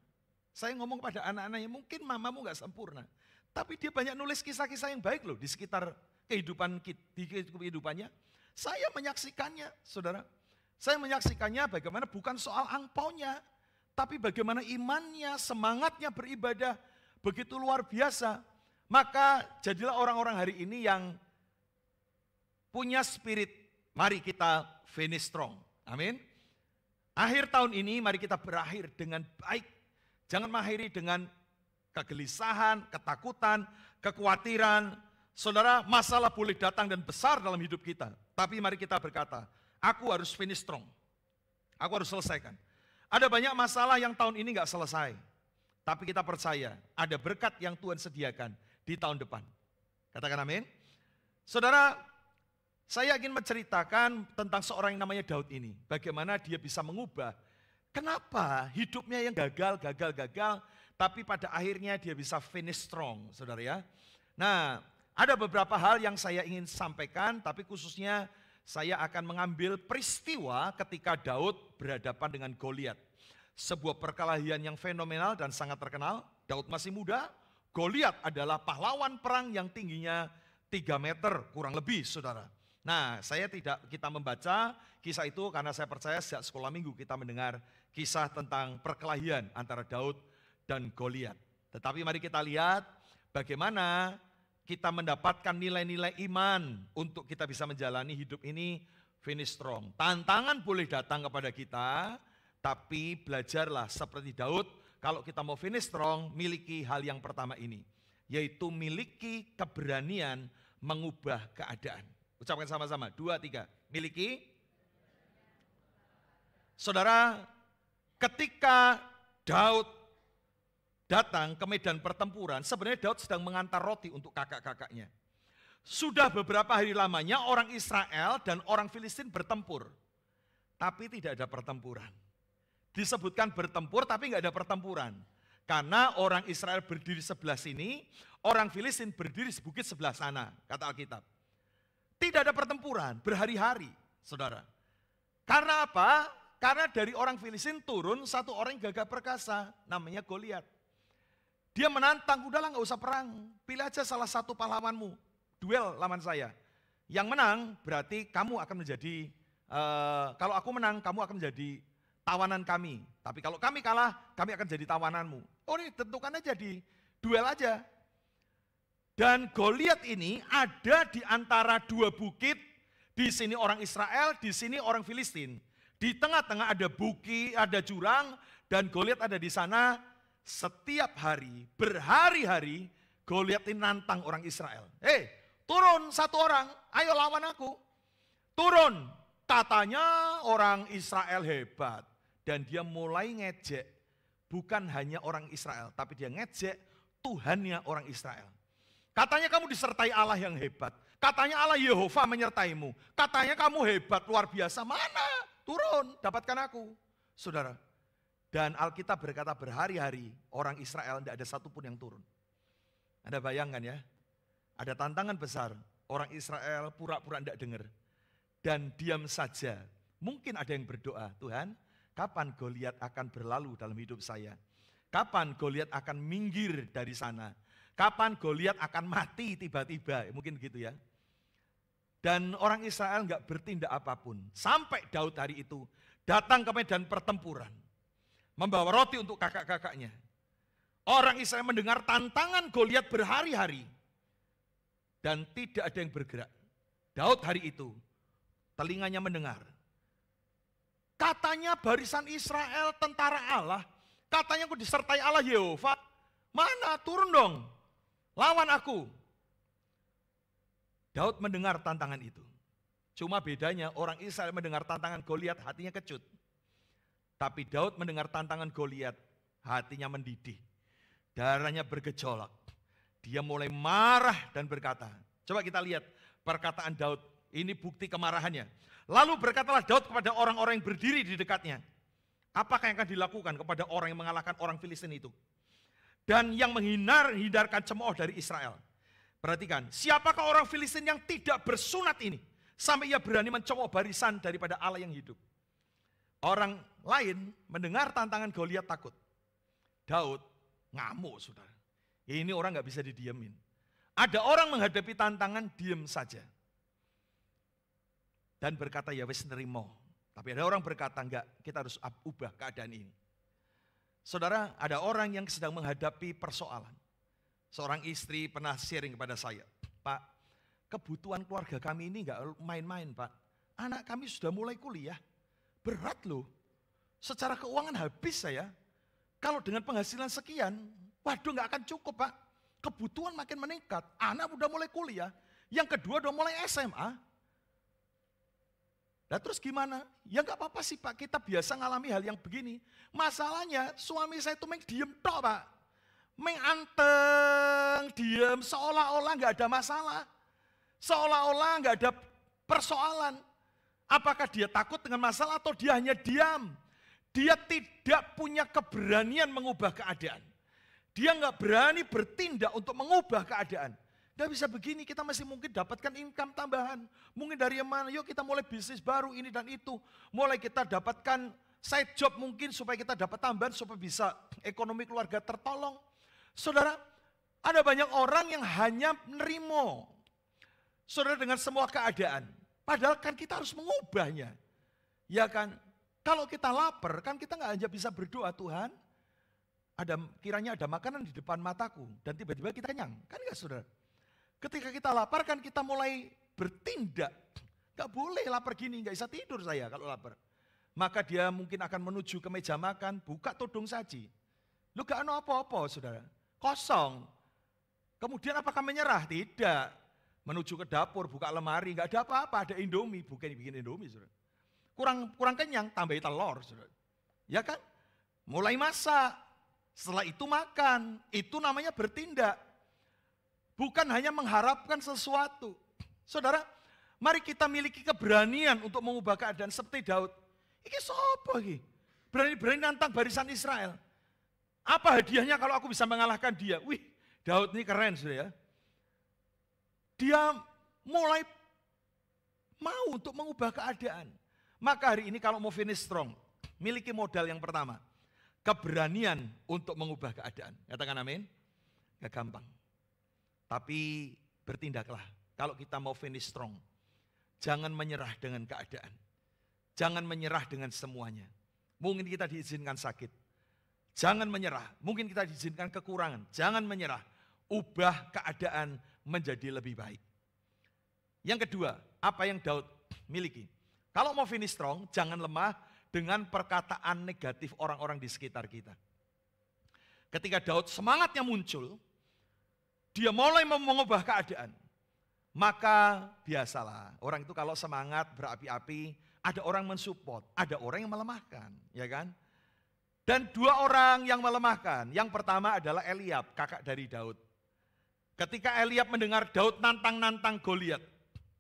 Speaker 6: Saya ngomong pada anak-anaknya, mungkin mamamu gak sempurna. Tapi dia banyak nulis kisah-kisah yang baik loh di sekitar kehidupannya. Saya menyaksikannya, saudara. Saya menyaksikannya bagaimana bukan soal angpaunya, tapi bagaimana imannya, semangatnya beribadah begitu luar biasa. Maka jadilah orang-orang hari ini yang punya spirit, mari kita finish strong. Amin. Akhir tahun ini mari kita berakhir dengan baik. Jangan mengakhiri dengan kegelisahan, ketakutan, kekhawatiran. Saudara, masalah boleh datang dan besar dalam hidup kita. Tapi mari kita berkata, aku harus finish strong. Aku harus selesaikan. Ada banyak masalah yang tahun ini gak selesai. Tapi kita percaya ada berkat yang Tuhan sediakan di tahun depan. Katakan amin. Saudara, saya ingin menceritakan tentang seorang yang namanya Daud ini. Bagaimana dia bisa mengubah. Kenapa hidupnya yang gagal, tapi pada akhirnya dia bisa finish strong, saudara ya. Nah, ada beberapa hal yang saya ingin sampaikan, tapi khususnya saya akan mengambil peristiwa ketika Daud berhadapan dengan Goliat. Sebuah perkelahian yang fenomenal dan sangat terkenal. Daud masih muda, Goliat adalah pahlawan perang yang tingginya 3 meter kurang lebih, saudara. Nah, kita membaca kisah itu karena saya percaya sejak sekolah minggu kita mendengar kisah tentang perkelahian antara Daud dan Goliat. Tetapi mari kita lihat bagaimana kita mendapatkan nilai-nilai iman untuk kita bisa menjalani hidup ini finish strong. Tantangan boleh datang kepada kita, tapi belajarlah seperti Daud, kalau kita mau finish strong, miliki hal yang pertama ini, yaitu miliki keberanian mengubah keadaan. Ucapkan sama-sama, 2, 3, miliki. Saudara, ketika Daud datang ke medan pertempuran, sebenarnya Daud sedang mengantar roti untuk kakak-kakaknya. Sudah beberapa hari lamanya orang Israel dan orang Filistin bertempur, tapi tidak ada pertempuran. Disebutkan bertempur tapi nggak ada pertempuran. Karena orang Israel berdiri sebelah sini, orang Filistin berdiri di bukit sebelah sana, kata Alkitab. Tidak ada pertempuran, berhari-hari, saudara. Karena apa? Karena dari orang Filistin turun satu orang yang gagah perkasa, namanya Goliat. Dia menantang, udahlah nggak usah perang, pilih aja salah satu pahlawanmu, duel lawan saya. Yang menang berarti kamu akan menjadi, kalau aku menang kamu akan menjadi tawanan kami. Tapi kalau kami kalah, kami akan jadi tawananmu. Oh ini tentukan aja di duel aja. Dan Goliat ini ada di antara 2 bukit, di sini orang Israel, di sini orang Filistin. Di tengah-tengah ada bukit, ada jurang, dan Goliat ada di sana. Setiap hari, berhari-hari, Goliat ini nantang orang Israel. Turun satu orang, ayo lawan aku. Turun, katanya orang Israel hebat. Dan dia mulai ngejek, bukan hanya orang Israel, tapi dia ngejek Tuhannya orang Israel. Katanya kamu disertai Allah yang hebat. Katanya Allah Yehova menyertaimu. Katanya kamu hebat, luar biasa. Mana? Turun, dapatkan aku. Saudara, dan Alkitab berkata berhari-hari orang Israel tidak ada satupun yang turun. Anda bayangkan ya, ada tantangan besar, orang Israel pura-pura tidak dengar. Dan diam saja, mungkin ada yang berdoa, Tuhan kapan Goliat akan berlalu dalam hidup saya? Kapan Goliat akan minggir dari sana? Kapan Goliat akan mati tiba-tiba? Mungkin gitu ya. Dan orang Israel enggak bertindak apapun. Sampai Daud hari itu datang ke medan pertempuran. Membawa roti untuk kakak-kakaknya. Orang Israel mendengar tantangan Goliat berhari-hari. Dan tidak ada yang bergerak. Daud hari itu, telinganya mendengar. Katanya barisan Israel tentara Allah. Katanya aku disertai Allah Yehova. Mana? Turun dong. Lawan aku. Daud mendengar tantangan itu. Cuma bedanya orang Israel mendengar tantangan Goliat hatinya kecut. Tapi Daud mendengar tantangan Goliat hatinya mendidih. Darahnya bergejolak. Dia mulai marah dan berkata, coba kita lihat perkataan Daud. Ini bukti kemarahannya. Lalu berkatalah Daud kepada orang-orang yang berdiri di dekatnya. Apakah yang akan dilakukan kepada orang yang mengalahkan orang Filistin itu? Dan yang menghindarkan cemooh dari Israel. Perhatikan, siapakah orang Filistin yang tidak bersunat ini? Sampai ia berani mencemooh barisan daripada Allah yang hidup. Orang lain mendengar tantangan Goliat takut. Daud ngamuk, saudara. Ini orang gak bisa didiemin. Ada orang menghadapi tantangan, diam saja. Dan berkata, ya wis nerimo. Tapi ada orang berkata, enggak, kita harus ubah keadaan ini. Saudara, ada orang yang sedang menghadapi persoalan. Seorang istri pernah sharing kepada saya, Pak, kebutuhan keluarga kami ini enggak main-main, Pak. Anak kami sudah mulai kuliah, berat loh. Secara keuangan habis saya. Kalau dengan penghasilan sekian, waduh enggak akan cukup, Pak. Kebutuhan makin meningkat, anak udah mulai kuliah. Yang kedua udah mulai SMA. Nah terus gimana? Ya enggak apa-apa sih Pak, kita biasa ngalami hal yang begini. Masalahnya suami saya itu diem tok Pak. Anteng, diem, seolah-olah enggak ada masalah. Seolah-olah enggak ada persoalan. Apakah dia takut dengan masalah atau dia hanya diam? Dia tidak punya keberanian mengubah keadaan. Dia enggak berani bertindak untuk mengubah keadaan. Tidak bisa begini, kita masih mungkin dapatkan income tambahan. Mungkin dari mana, yuk kita mulai bisnis baru ini dan itu. Mulai kita dapatkan side job mungkin supaya kita dapat tambahan supaya bisa ekonomi keluarga tertolong. Saudara, ada banyak orang yang hanya menerima. Saudara, dengan semua keadaan. Padahal kan kita harus mengubahnya. Ya kan, kalau kita lapar kan kita nggak hanya bisa berdoa, Tuhan, kiranya ada makanan di depan mataku dan tiba-tiba kita kenyang. Kan enggak, saudara? Ketika kita lapar kan kita mulai bertindak. Gak boleh lapar gini, gak bisa tidur saya kalau lapar. Maka dia mungkin akan menuju ke meja makan, buka tudung saji. Lu gak ada apa-apa, saudara. Kosong. Kemudian apakah menyerah? Tidak. Menuju ke dapur, buka lemari, gak ada apa-apa, ada Indomie. Bukan bikin Indomie, saudara. Kurang kenyang, tambahin telur, saudara. Ya kan? Mulai masak. Setelah itu makan. Itu namanya bertindak. Bukan hanya mengharapkan sesuatu. Saudara, mari kita miliki keberanian untuk mengubah keadaan seperti Daud. Ini siapa ini? Berani-berani nantang barisan Israel. Apa hadiahnya kalau aku bisa mengalahkan dia? Wih, Daud ini keren, saudara ya. Dia mulai mau untuk mengubah keadaan. Maka hari ini kalau mau finish strong, miliki modal yang pertama. Keberanian untuk mengubah keadaan. Katakan amin. Gak gampang. Tapi bertindaklah kalau kita mau finish strong. Jangan menyerah dengan keadaan. Jangan menyerah dengan semuanya. Mungkin kita diizinkan sakit. Jangan menyerah. Mungkin kita diizinkan kekurangan. Jangan menyerah. Ubah keadaan menjadi lebih baik. Yang kedua, apa yang Daud miliki? Kalau mau finish strong, jangan lemah dengan perkataan negatif orang-orang di sekitar kita. Ketika Daud semangatnya muncul, dia mulai mengubah keadaan. Maka biasalah, orang itu kalau semangat berapi-api, ada orang mensupport, ada orang yang melemahkan, ya kan? Dan dua orang yang melemahkan, yang pertama adalah Eliab, kakak dari Daud. Ketika Eliab mendengar Daud nantang-nantang Goliat,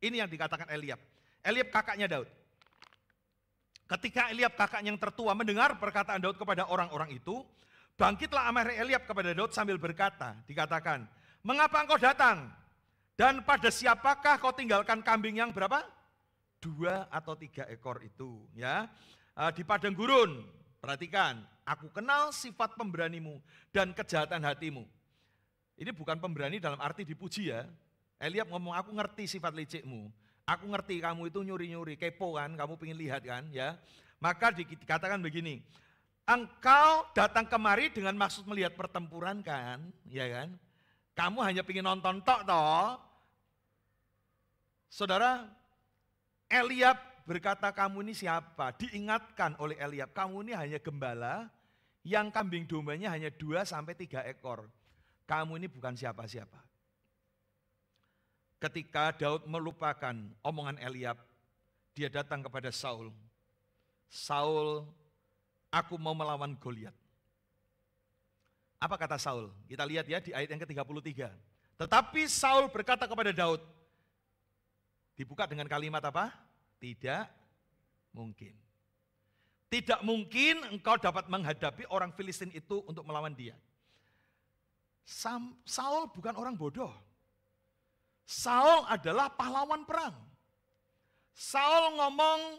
Speaker 6: ini yang dikatakan Eliab. Eliab kakaknya Daud. Ketika Eliab kakaknya yang tertua mendengar perkataan Daud kepada orang-orang itu, bangkitlah amarah Eliab kepada Daud sambil berkata, dikatakan, mengapa engkau datang? Dan pada siapakah kau tinggalkan kambing yang berapa? 2 atau 3 ekor itu. Ya, di padang gurun, perhatikan, aku kenal sifat pemberanimu dan kejahatan hatimu. Ini bukan pemberani dalam arti dipuji ya. Eliab ngomong, aku ngerti sifat licikmu. Aku ngerti kamu itu nyuri-nyuri, kepo kan, kamu pengen lihat kan. Ya, maka dikatakan begini, engkau datang kemari dengan maksud melihat pertempuran kan, ya kan? Kamu hanya ingin nonton tok toh. Saudara, Eliab berkata, kamu ini siapa? Diingatkan oleh Eliab, kamu ini hanya gembala yang kambing dombanya hanya 2 sampai 3 ekor. Kamu ini bukan siapa-siapa. Ketika Daud melupakan omongan Eliab, dia datang kepada Saul. Saul, aku mau melawan Goliat. Apa kata Saul? Kita lihat ya di ayat yang ke-33. Tetapi Saul berkata kepada Daud, dibuka dengan kalimat apa? Tidak mungkin. Tidak mungkin engkau dapat menghadapi orang Filistin itu untuk melawan dia. Saul bukan orang bodoh. Saul adalah pahlawan perang. Saul ngomong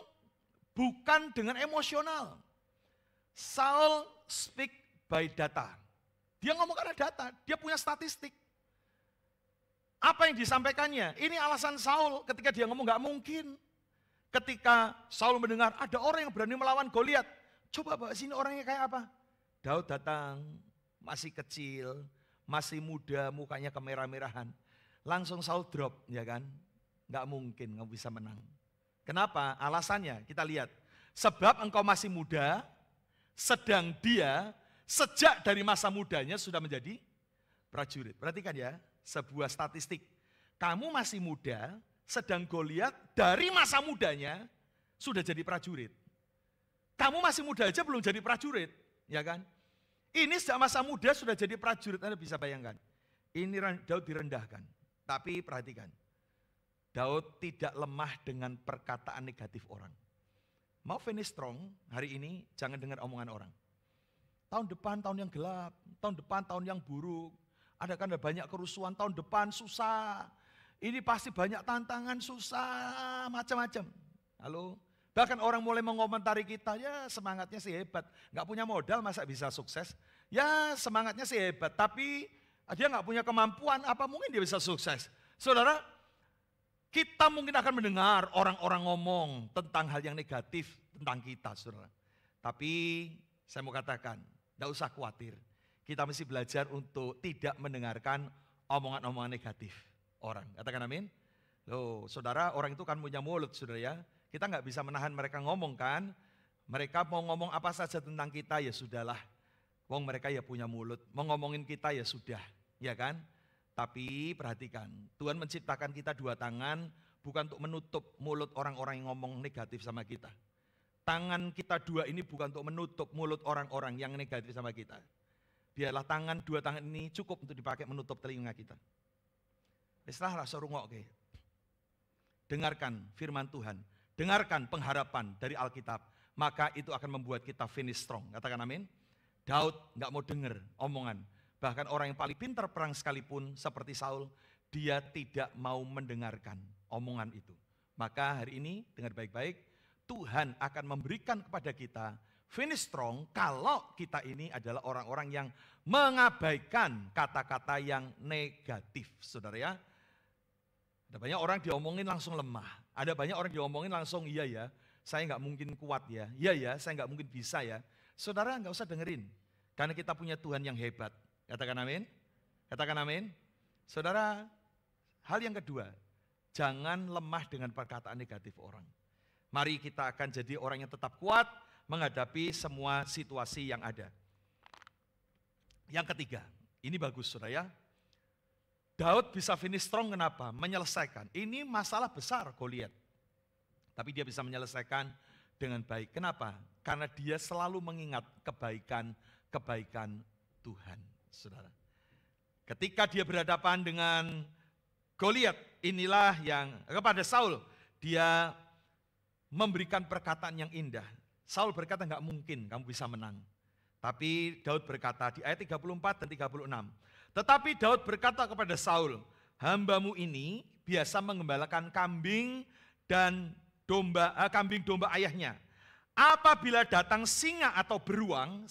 Speaker 6: bukan dengan emosional. Saul speak by data. Dia ngomong karena data, dia punya statistik. Apa yang disampaikannya? Ini alasan Saul ketika dia ngomong gak mungkin. Ketika Saul mendengar ada orang yang berani melawan Goliat. Coba bawa sini orangnya kayak apa? Daud datang, masih kecil, masih muda, mukanya kemerah-merahan. Langsung Saul drop, ya kan? Gak mungkin kamu bisa menang. Kenapa? Alasannya kita lihat. Sebab engkau masih muda, sedang dia sejak dari masa mudanya sudah menjadi prajurit. Perhatikan ya, sebuah statistik. Kamu masih muda, sedang Goliat dari masa mudanya sudah jadi prajurit. Kamu masih muda aja belum jadi prajurit, ya kan? Ini sejak masa muda sudah jadi prajurit, Anda bisa bayangkan. Ini Daud direndahkan. Tapi perhatikan, Daud tidak lemah dengan perkataan negatif orang. Mau finish strong hari ini, jangan dengar omongan orang. Tahun depan tahun yang gelap, tahun depan tahun yang buruk. Ada banyak kerusuhan tahun depan, susah. Ini pasti banyak tantangan, susah, macam-macam. Halo? Bahkan orang mulai mengomentari kita, ya semangatnya sih hebat. Nggak punya modal, masa bisa sukses? Ya semangatnya sih hebat, tapi dia nggak punya kemampuan, apa mungkin dia bisa sukses? Saudara, kita mungkin akan mendengar orang-orang ngomong tentang hal yang negatif tentang kita, saudara. Tapi saya mau katakan, tidak usah khawatir. Kita mesti belajar untuk tidak mendengarkan omongan-omongan negatif orang. Katakan amin. Loh, saudara, orang itu kan punya mulut, saudara ya. Kita nggak bisa menahan mereka ngomong kan. Mereka mau ngomong apa saja tentang kita, ya sudahlah. Wong mereka ya punya mulut, mau ngomongin kita ya sudah, ya kan? Tapi perhatikan, Tuhan menciptakan kita dua tangan bukan untuk menutup mulut orang-orang yang ngomong negatif sama kita. Tangan kita dua ini bukan untuk menutup mulut orang-orang yang negatif sama kita. Biarlah dua tangan ini cukup untuk dipakai menutup telinga kita. Islah rasa rungok ke. Dengarkan firman Tuhan, dengarkan pengharapan dari Alkitab, maka itu akan membuat kita finish strong. Katakan amin. Daud nggak mau dengar omongan. Bahkan orang yang paling pintar perang sekalipun seperti Saul, dia tidak mau mendengarkan omongan itu. Maka hari ini dengar baik-baik, Tuhan akan memberikan kepada kita finish strong kalau kita ini adalah orang-orang yang mengabaikan kata-kata yang negatif. Saudara ya, ada banyak orang diomongin langsung lemah. Ada banyak orang diomongin langsung iya ya, saya nggak mungkin kuat ya. Iya ya, saya nggak mungkin bisa ya. Saudara nggak usah dengerin, karena kita punya Tuhan yang hebat. Katakan amin. Katakan amin. Saudara, hal yang kedua, jangan lemah dengan perkataan negatif orang. Mari kita akan jadi orang yang tetap kuat menghadapi semua situasi yang ada. Yang ketiga, ini bagus saudara ya. Daud bisa finish strong kenapa? Menyelesaikan. Ini masalah besar Goliat. Tapi dia bisa menyelesaikan dengan baik. Kenapa? Karena dia selalu mengingat kebaikan Tuhan, saudara. Ketika dia berhadapan dengan Goliat, inilah yang kepada Saul, dia memberikan perkataan yang indah. Saul berkata, enggak mungkin kamu bisa menang. Tapi Daud berkata di ayat 34 dan 36. Tetapi Daud berkata kepada Saul, hambamu ini biasa mengembalakan kambing dan kambing domba ayahnya. Apabila datang singa atau beruang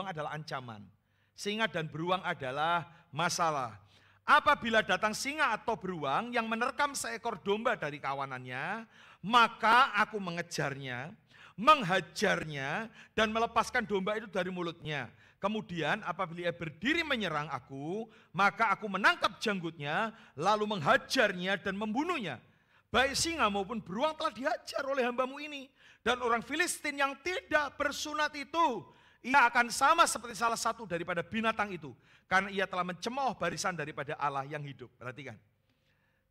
Speaker 6: adalah ancaman. Singa dan beruang adalah masalah. Apabila datang singa atau beruang yang menerkam seekor domba dari kawanannya, maka aku mengejarnya, menghajarnya, dan melepaskan domba itu dari mulutnya. Kemudian apabila ia berdiri menyerang aku, maka aku menangkap janggutnya, lalu menghajarnya dan membunuhnya. Baik singa maupun beruang telah dihajar oleh hambamu ini. Dan orang Filistin yang tidak bersunat itu, ia akan sama seperti salah satu daripada binatang itu. Karena ia telah mencemooh barisan daripada Allah yang hidup. Perhatikan.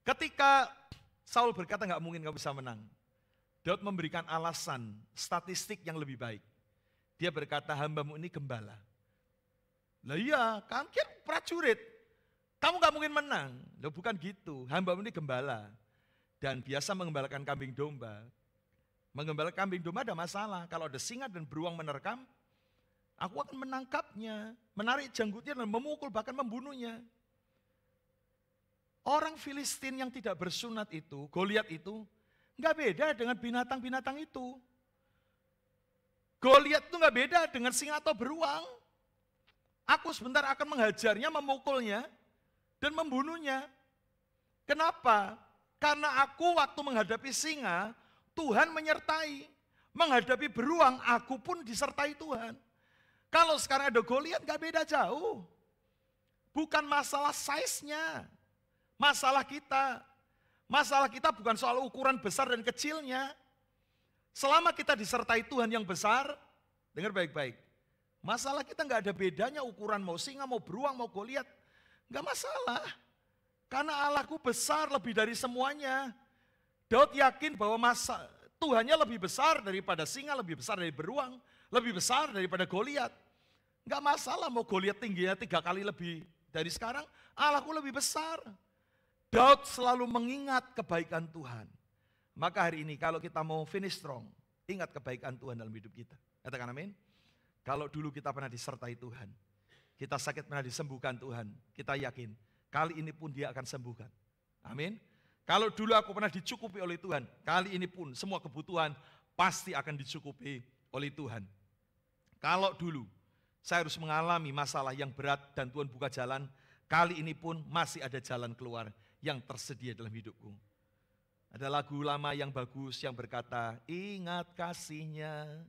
Speaker 6: Ketika Saul berkata enggak mungkin kamu bisa menang, Daud memberikan alasan statistik yang lebih baik. Dia berkata hambamu ini gembala. Lah iya, kan prajurit. Kamu enggak mungkin menang. Loh bukan gitu, hambamu ini gembala. Dan biasa mengembalakan kambing domba. Menggembalakan kambing domba ada masalah. Kalau ada singa dan beruang menerkam, aku akan menangkapnya, menarik janggutnya dan memukul bahkan membunuhnya. Orang Filistin yang tidak bersunat itu, Goliat itu, enggak beda dengan binatang-binatang itu. Goliat itu enggak beda dengan singa atau beruang. Aku sebentar akan menghajarnya, memukulnya, dan membunuhnya. Kenapa? Karena aku waktu menghadapi singa, Tuhan menyertai. Menghadapi beruang, aku pun disertai Tuhan. Kalau sekarang ada Goliat, gak beda jauh. Bukan masalah size-nya. Masalah kita bukan soal ukuran besar dan kecilnya. Selama kita disertai Tuhan yang besar, dengar baik-baik. Masalah kita gak ada bedanya ukuran mau singa, mau beruang, mau Goliat. Gak masalah. Karena Allahku besar lebih dari semuanya. Daud yakin bahwa Tuhannya lebih besar daripada singa, lebih besar dari beruang, lebih besar daripada Goliat. Enggak masalah mau Goliat tingginya 3 kali lebih dari sekarang, Allahku lebih besar. Daud selalu mengingat kebaikan Tuhan. Maka hari ini kalau kita mau finish strong, ingat kebaikan Tuhan dalam hidup kita. Katakan amin. Kalau dulu kita pernah disertai Tuhan, Kita sakit pernah disembuhkan Tuhan. Kita yakin kali ini pun Dia akan sembuhkan. Amin. Kalau dulu aku pernah dicukupi oleh Tuhan, kali ini pun semua kebutuhan pasti akan dicukupi oleh Tuhan. Kalau dulu saya harus mengalami masalah yang berat dan Tuhan buka jalan, kali ini pun masih ada jalan keluar yang tersedia dalam hidupku. Ada lagu lama yang bagus yang berkata, ingat kasih-Nya,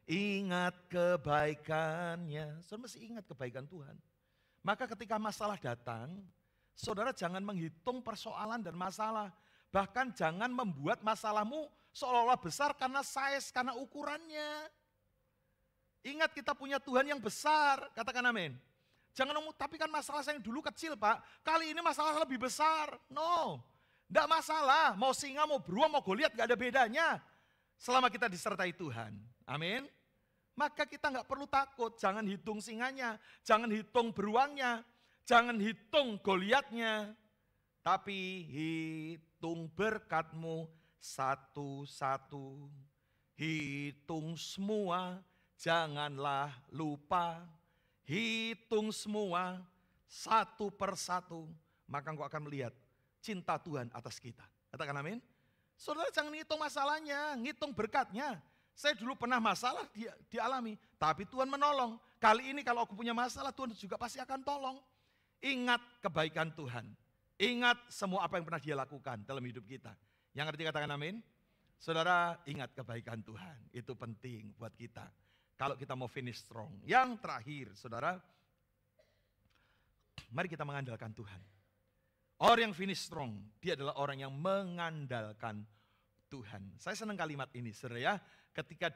Speaker 6: ingat kebaikannya. Saudara mesti ingat kebaikan Tuhan. Maka ketika masalah datang, saudara jangan menghitung persoalan dan masalah. Bahkan jangan membuat masalahmu seolah-olah besar karena size, karena ukurannya. Ingat kita punya Tuhan yang besar, katakan amin. Jangan ngomong, tapi kan masalah saya yang dulu kecil Pak, kali ini masalah lebih besar. No, tidak masalah, mau singa, mau beruang, mau Goliat, gak ada bedanya. Selama kita disertai Tuhan, amin. Maka kita gak perlu takut, jangan hitung singanya, jangan hitung beruangnya, jangan hitung Goliatnya, tapi hitung berkat-Mu satu-satu. Hitung semua, janganlah lupa. Hitung semua, satu persatu, maka engkau akan melihat cinta Tuhan atas kita. Katakan amin. Saudara jangan hitung masalahnya, ngitung berkatnya. Saya dulu pernah masalah dialami, tapi Tuhan menolong. Kali ini kalau aku punya masalah, Tuhan juga pasti akan tolong. Ingat kebaikan Tuhan. Ingat semua apa yang pernah Dia lakukan dalam hidup kita. Yang ngerti katakan amin. Saudara ingat kebaikan Tuhan. Itu penting buat kita. Kalau kita mau finish strong. Yang terakhir saudara, mari kita mengandalkan Tuhan. Orang yang finish strong, dia adalah orang yang mengandalkan Tuhan. Saya senang kalimat ini saudara ya. Ketika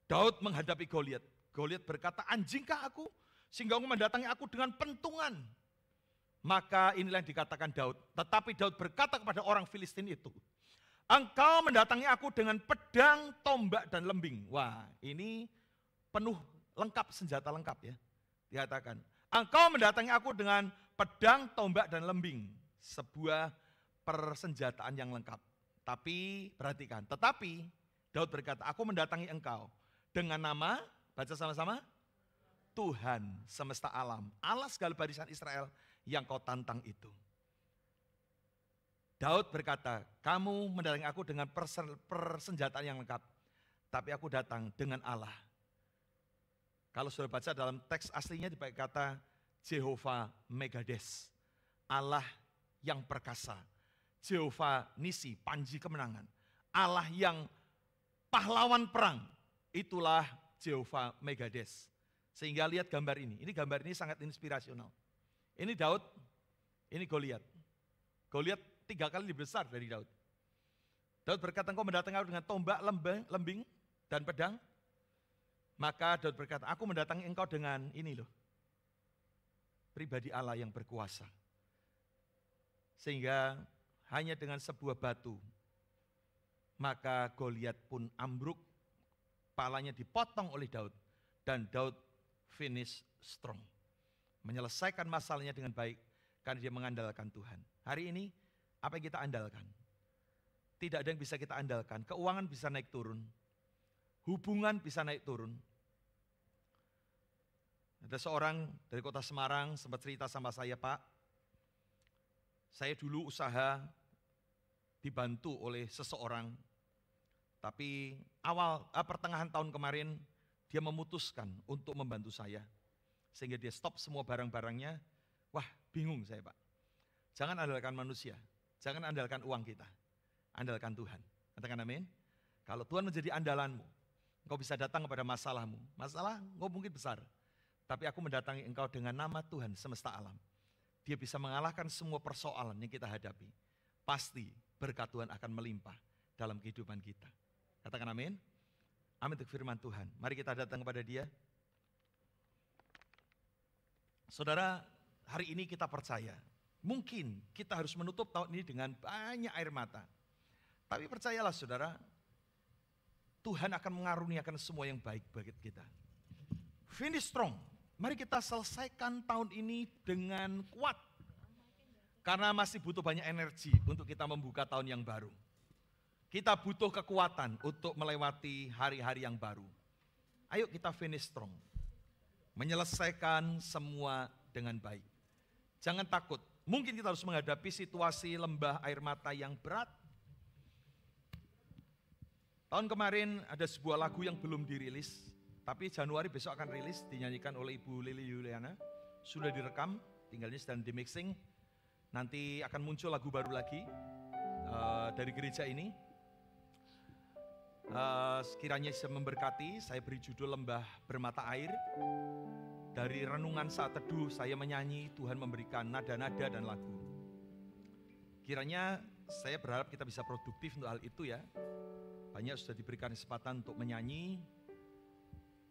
Speaker 6: Daud menghadapi Goliat. Goliat berkata, anjingkah aku? Sehingga engkau mendatangi aku dengan pentungan. Maka inilah yang dikatakan Daud. Tetapi Daud berkata kepada orang Filistin itu, engkau mendatangi aku dengan pedang, tombak, dan lembing. Wah, ini penuh lengkap, senjata lengkap ya. Dikatakan, engkau mendatangi aku dengan pedang, tombak, dan lembing. Sebuah persenjataan yang lengkap. Tapi, perhatikan, tetapi Daud berkata, aku mendatangi engkau dengan nama, baca sama-sama, Tuhan semesta alam, Allah segala barisan Israel yang kau tantang itu. Daud berkata, kamu mendatangi aku dengan persenjataan yang lengkap, tapi aku datang dengan Allah. Kalau sudah baca dalam teks aslinya dipakai kata Jehovah Megades, Allah yang perkasa. Jehovah Nisi, panji kemenangan. Allah yang pahlawan perang, itulah Jehovah Megades. Sehingga lihat gambar ini sangat inspirasional. Ini Daud, ini Goliat. Goliat 3 kali lebih besar dari Daud. Daud berkata, engkau mendatangi aku dengan tombak, lembing, dan pedang. Maka Daud berkata, aku mendatangi engkau dengan ini loh, pribadi Allah yang berkuasa. Sehingga hanya dengan sebuah batu, maka Goliat pun ambruk, kepalanya dipotong oleh Daud. Dan Daud finish strong. Menyelesaikan masalahnya dengan baik, karena dia mengandalkan Tuhan. Hari ini, apa yang kita andalkan? Tidak ada yang bisa kita andalkan. Keuangan bisa naik turun. Hubungan bisa naik turun. Ada seorang dari kota Semarang sempat cerita sama saya, Pak, saya dulu usaha dibantu oleh seseorang, tapi pertengahan tahun kemarin dia memutuskan untuk membantu saya, sehingga dia stop semua barang-barangnya. Wah, bingung saya, Pak. Jangan andalkan manusia, jangan andalkan uang kita, andalkan Tuhan. Katakan amin. Kalau Tuhan menjadi andalanmu, engkau bisa datang kepada masalahmu. Masalah engkau mungkin besar, tapi aku mendatangi engkau dengan nama Tuhan semesta alam. Dia bisa mengalahkan semua persoalan yang kita hadapi. Pasti berkat Tuhan akan melimpah dalam kehidupan kita. Katakan amin. Amin untuk firman Tuhan. Mari kita datang kepada Dia. Saudara, hari ini kita percaya, mungkin kita harus menutup tahun ini dengan banyak air mata. Tapi percayalah saudara, Tuhan akan mengaruniakan semua yang baik bagi kita. Finish strong. Mari kita selesaikan tahun ini dengan kuat. Karena masih butuh banyak energi untuk kita membuka tahun yang baru. Kita butuh kekuatan untuk melewati hari-hari yang baru. Ayo kita finish strong. menyelesaikan semua dengan baik. Jangan takut, mungkin kita harus menghadapi situasi lembah air mata yang berat. Tahun kemarin ada sebuah lagu yang belum dirilis, tapi Januari besok akan rilis, dinyanyikan oleh Ibu Lili Yuliana. Sudah direkam, tinggalnya sedang di mixing. Nanti akan muncul lagu baru lagi dari gereja ini. Sekiranya bisa memberkati, saya beri judul Lembah Bermata Air. Dari renungan saat teduh saya menyanyi, Tuhan memberikan nada-nada dan lagu. Kiranya saya berharap kita bisa produktif untuk hal itu ya. Banyak sudah diberikan kesempatan untuk menyanyi.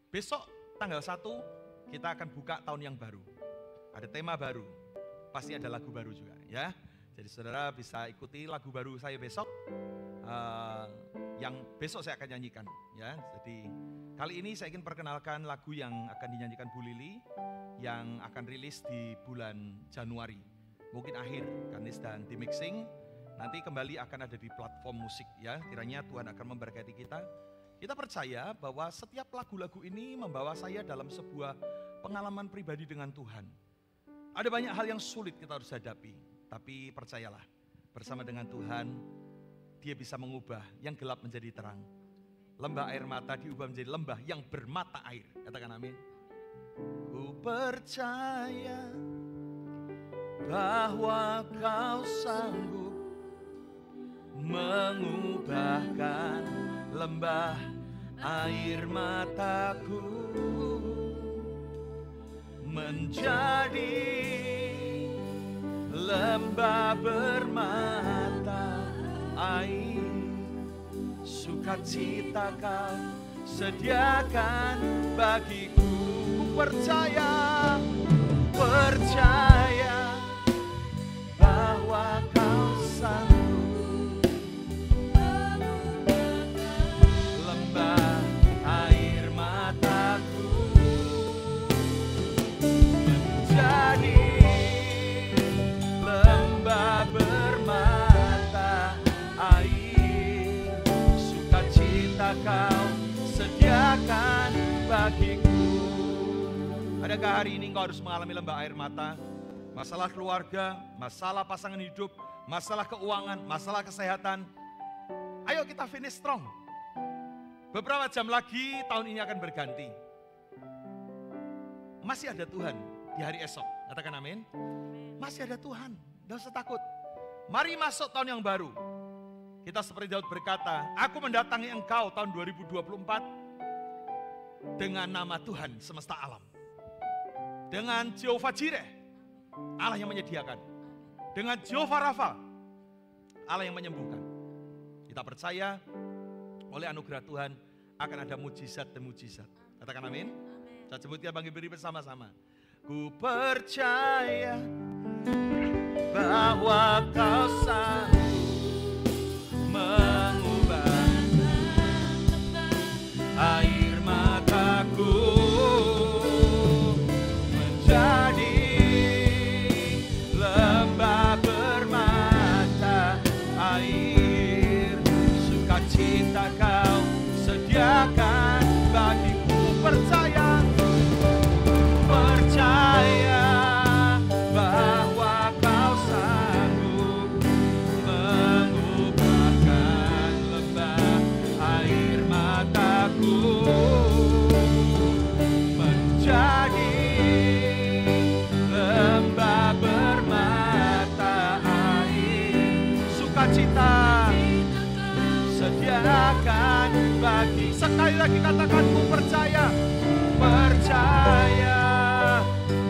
Speaker 6: Besok tanggal 1 kita akan buka tahun yang baru. Ada tema baru, pasti ada lagu baru juga ya. Jadi saudara bisa ikuti lagu baru saya besok. Yang besok saya akan nyanyikan ya. Jadi kali ini saya ingin perkenalkan lagu yang akan dinyanyikan Bu Lili yang akan rilis di bulan Januari, mungkin akhir karena sedang di mixing. Nanti kembali akan ada di platform musik ya. Kiranya Tuhan akan memberkati kita. Kita percaya bahwa setiap lagu-lagu ini membawa saya dalam sebuah pengalaman pribadi dengan Tuhan. Ada banyak hal yang sulit kita harus hadapi, tapi percayalah bersama dengan Tuhan Dia bisa mengubah yang gelap menjadi terang. Lembah air mata diubah menjadi lembah yang bermata air. Katakan amin. Ku percaya bahwa Kau sanggup mengubahkan lembah air mataku menjadi lembah bermata air. Sukacita Kau sediakan bagiku. Ku percaya bahwa Kau sanggup lembah air mataku menjadi lembah bermata air. Sukacita Kau sediakan bagiku. Adakah hari ini engkau harus mengalami lembah air mata? Masalah keluarga, masalah pasangan hidup, masalah keuangan, masalah kesehatan. Ayo kita finish strong. Beberapa jam lagi tahun ini akan berganti. Masih ada Tuhan di hari esok. Katakan amin. Masih ada Tuhan, tidak usah takut. Mari masuk tahun yang baru. Kita seperti Daud berkata, aku mendatangi engkau tahun 2024 dengan nama Tuhan semesta alam. Dengan Jehovah Jireh, Allah yang menyediakan. Dengan Jehovah Rafa, Allah yang menyembuhkan. Kita percaya oleh anugerah Tuhan akan ada mujizat dan mujizat. Katakan amin. Saya sebutkan bagi beri bersama-sama. Ku percaya bahwa Kau sanggup mengubah air mataku menjadi lembah bermata air. Sukacita Kau sediakan bagiku. Percaya bahwa Kau sanggup mengubahkan lembah air mataku menjadi lembah bermata air. Sukacita sediakan bagi. Sekali lagi katakan, ku percaya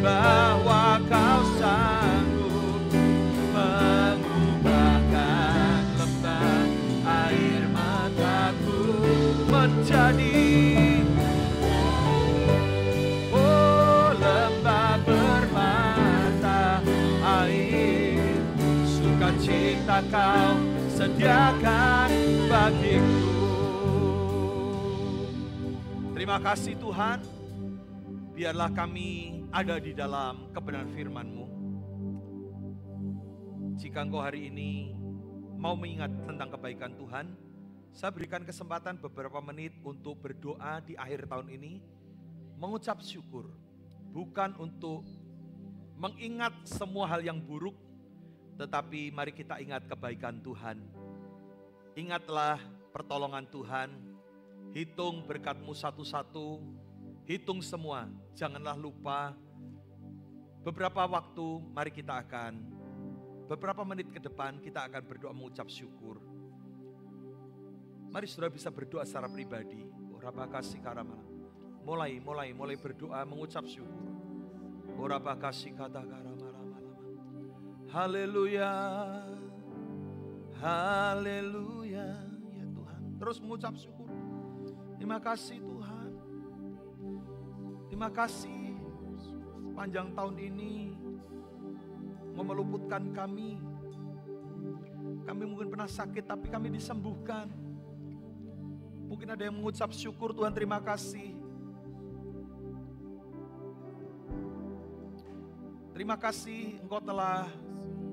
Speaker 6: bahwa Kau sanggup mengubahkan lembah air mataku menjadi lembah bermata air. Sukacita Kau sediakan bagiku. Terima kasih Tuhan. Biarlah kami ada di dalam kebenaran firman-Mu. Jika Engkau hari ini mau mengingat tentang kebaikan Tuhan, saya berikan kesempatan beberapa menit untuk berdoa di akhir tahun ini, mengucap syukur bukan untuk mengingat semua hal yang buruk, tetapi mari kita ingat kebaikan Tuhan. Ingatlah pertolongan Tuhan, hitung berkat-Mu satu-satu, hitung semua, janganlah lupa. Beberapa waktu, mari kita akan, beberapa menit ke depan kita akan berdoa mengucap syukur. Mari saudara bisa berdoa secara pribadi. Orabakasi karamala. Mulai berdoa mengucap syukur. Orabakasi kata karamala. Haleluya. Haleluya. Ya Tuhan. Terus mengucap syukur. Terima kasih Tuhan. Terima kasih. Sepanjang tahun ini meluputkan kami. Kami mungkin pernah sakit tapi kami disembuhkan. Mungkin ada yang mengucap syukur, Tuhan terima kasih. Terima kasih Engkau telah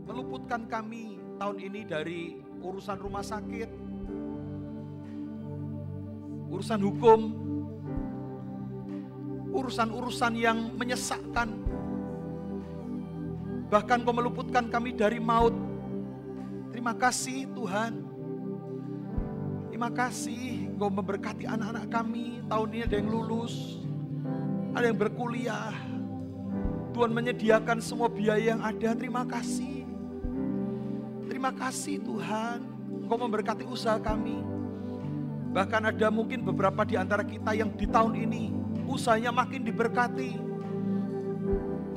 Speaker 6: meluputkan kami tahun ini dari urusan rumah sakit, urusan hukum, urusan-urusan yang menyesakkan. Bahkan Kau meluputkan kami dari maut. Terima kasih Tuhan. Terima kasih Engkau memberkati anak-anak kami. Tahun ini ada yang lulus, ada yang berkuliah. Tuhan menyediakan semua biaya yang ada. Terima kasih. Terima kasih Tuhan. Engkau memberkati usaha kami. Bahkan ada mungkin beberapa di antara kita yang di tahun ini usahanya makin diberkati.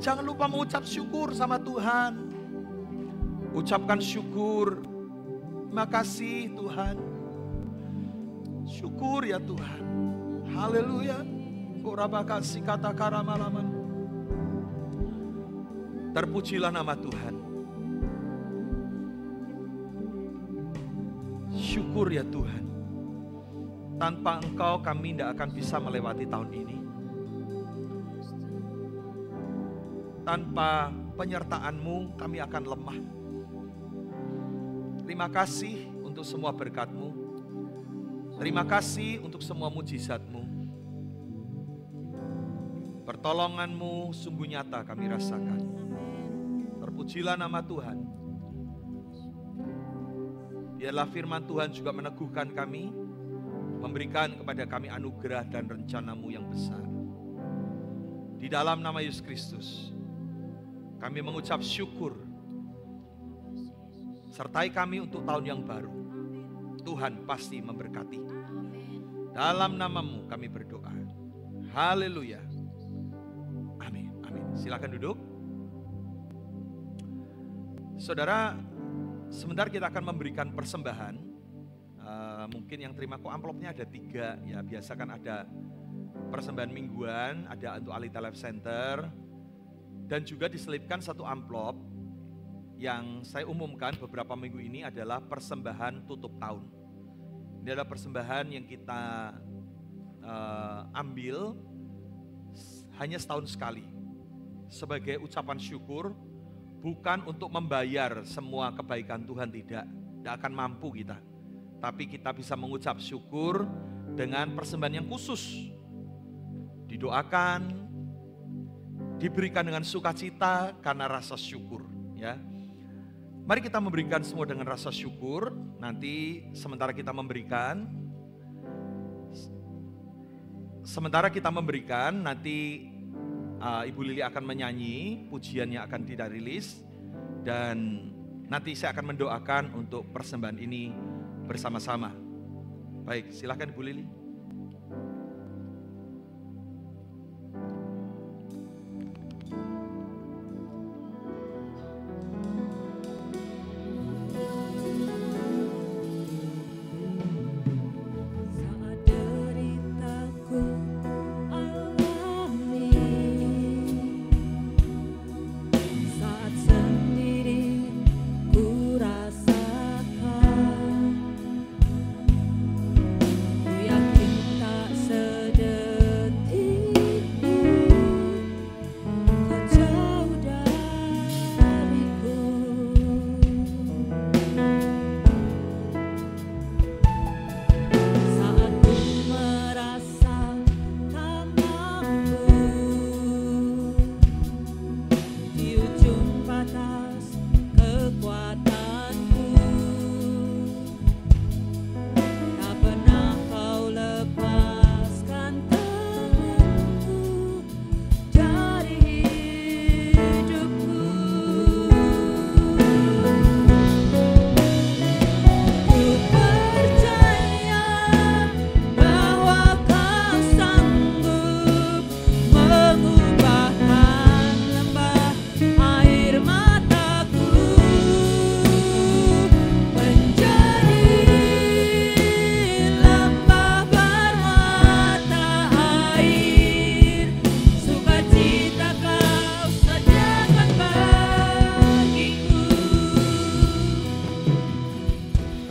Speaker 6: Jangan lupa mengucap syukur sama Tuhan. Ucapkan syukur. Terima kasih Tuhan. Syukur ya Tuhan. Haleluya. Korabakasi kata karamalaman. Terpujilah nama Tuhan. Syukur ya Tuhan. Tanpa Engkau kami tidak akan bisa melewati tahun ini. Tanpa penyertaan-Mu kami akan lemah. Terima kasih untuk semua berkat-Mu. Terima kasih untuk semua mujizat-Mu. Pertolongan-Mu sungguh nyata kami rasakan. Terpujilah nama Tuhan. Biarlah firman Tuhan juga meneguhkan kami, memberikan kepada kami anugerah dan rencana-Mu yang besar. Di dalam nama Yesus Kristus, kami mengucap syukur. Sertai kami untuk tahun yang baru. Tuhan pasti memberkati. Dalam nama-Mu kami berdoa. Haleluya. Amin. Amin. Silakan duduk. Saudara, sebentar kita akan memberikan persembahan. Mungkin yang terima kok amplopnya ada 3. Ya, biasa kan ada persembahan mingguan, ada untuk Alita Life Center. Dan juga diselipkan 1 amplop yang saya umumkan beberapa minggu ini adalah persembahan tutup tahun. Ini adalah persembahan yang kita ambil hanya setahun sekali. Sebagai ucapan syukur, bukan untuk membayar semua kebaikan Tuhan, tidak akan mampu kita. Tapi kita bisa mengucap syukur dengan persembahan yang khusus. Didoakan, diberikan dengan sukacita karena rasa syukur, ya. Mari kita memberikan semua dengan rasa syukur. Nanti sementara kita memberikan, nanti Ibu Lili akan menyanyi, pujiannya akan tidak rilis. Dan nanti saya akan mendoakan untuk persembahan ini bersama-sama. Baik, silakan Ibu Lili.
Speaker 3: Ku rasakan, ku yakin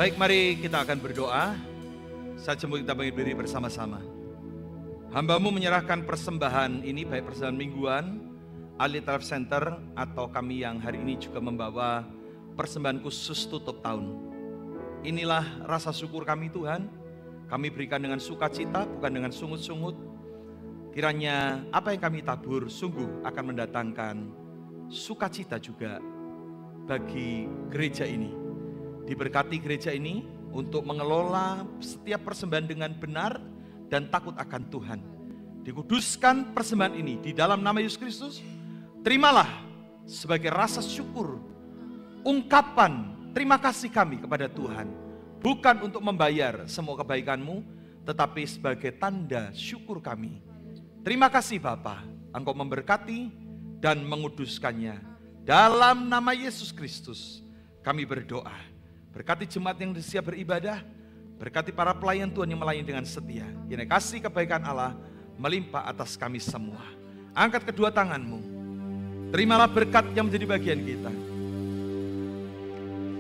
Speaker 6: Baik, mari kita akan berdoa. Saat sebelum kita berdiri bersama-sama. Hamba-Mu menyerahkan persembahan ini, baik persembahan mingguan, Alif Life Center, atau kami yang hari ini juga membawa persembahan khusus tutup tahun. Inilah rasa syukur kami Tuhan. Kami berikan dengan sukacita, bukan dengan sungut-sungut. Kiranya apa yang kami tabur sungguh akan mendatangkan sukacita juga bagi gereja ini. Diberkati gereja ini untuk mengelola setiap persembahan dengan benar dan takut akan Tuhan. Dikuduskan persembahan ini di dalam nama Yesus Kristus. Terimalah sebagai rasa syukur, ungkapan terima kasih kami kepada Tuhan. Bukan untuk membayar semua kebaikan-Mu, tetapi sebagai tanda syukur kami. Terima kasih Bapa, Engkau memberkati dan menguduskannya. Dalam nama Yesus Kristus kami berdoa. Berkati jemaat yang siap beribadah, berkati para pelayan Tuhan yang melayani dengan setia. Kiranya kasih kebaikan Allah melimpah atas kami semua. Angkat kedua tanganmu, terimalah berkat yang menjadi bagian kita.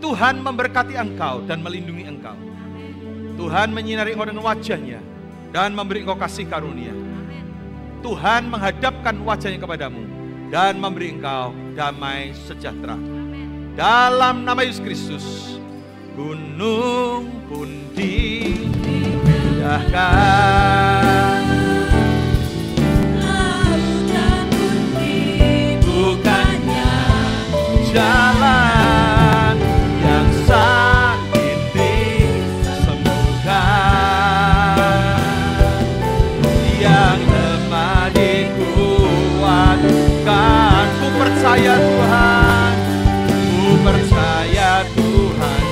Speaker 6: Tuhan memberkati engkau dan melindungi engkau. Tuhan menyinari engkau dengan wajahnya dan memberi engkau kasih karunia. Tuhan menghadapkan wajahnya kepadamu dan memberi engkau damai sejahtera. Dalam nama Yesus Kristus, gunung pun dipindahkan, lautan pun dibukanya, jalan yang sakit disembuhkan, yang lemah dikuatkan. Ku percaya Tuhan, ku percaya Tuhan.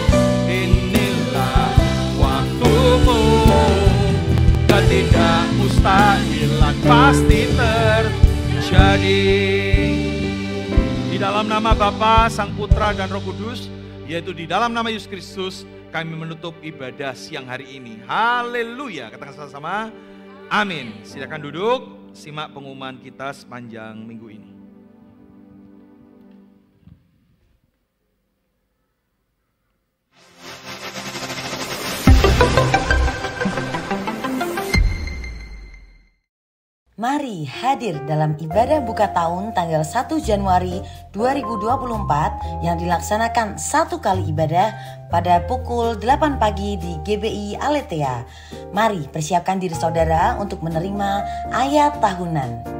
Speaker 6: Ketidakmustahilan pasti terjadi. Di dalam nama Bapa, Sang Putra dan Roh Kudus, yaitu di dalam nama Yesus Kristus, kami menutup ibadah siang hari ini. Haleluya. Katakan sama-sama, amin. Silakan duduk, simak pengumuman kita sepanjang minggu ini.
Speaker 3: Mari hadir dalam ibadah buka tahun tanggal 1 Januari 2024 yang dilaksanakan satu kali ibadah pada pukul 8 pagi di GBI Aletheia. Mari persiapkan diri saudara untuk menerima ayat tahunan.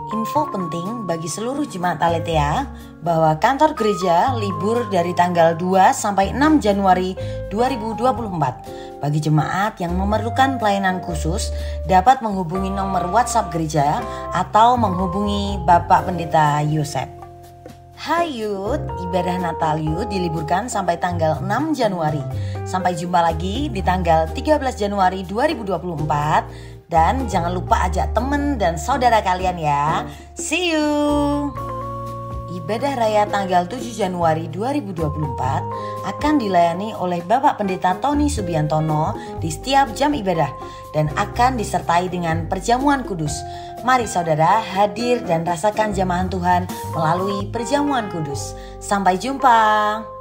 Speaker 3: Info penting bagi seluruh jemaat Aletheia bahwa kantor gereja libur dari tanggal 2 sampai 6 Januari 2024. Bagi jemaat yang memerlukan pelayanan khusus dapat menghubungi nomor WhatsApp gereja atau menghubungi Bapak Pendeta Yosef. Hai Youth, ibadah Natal Youth diliburkan sampai tanggal 6 Januari. Sampai jumpa lagi di tanggal 13 Januari 2024. Dan jangan lupa ajak teman dan saudara kalian ya. See you. Ibadah Raya tanggal 7 Januari 2024 akan dilayani oleh Bapak Pendeta Tony Subiantono di setiap jam ibadah dan akan disertai dengan perjamuan kudus. Mari saudara hadir dan rasakan jamahan Tuhan melalui perjamuan kudus. Sampai jumpa.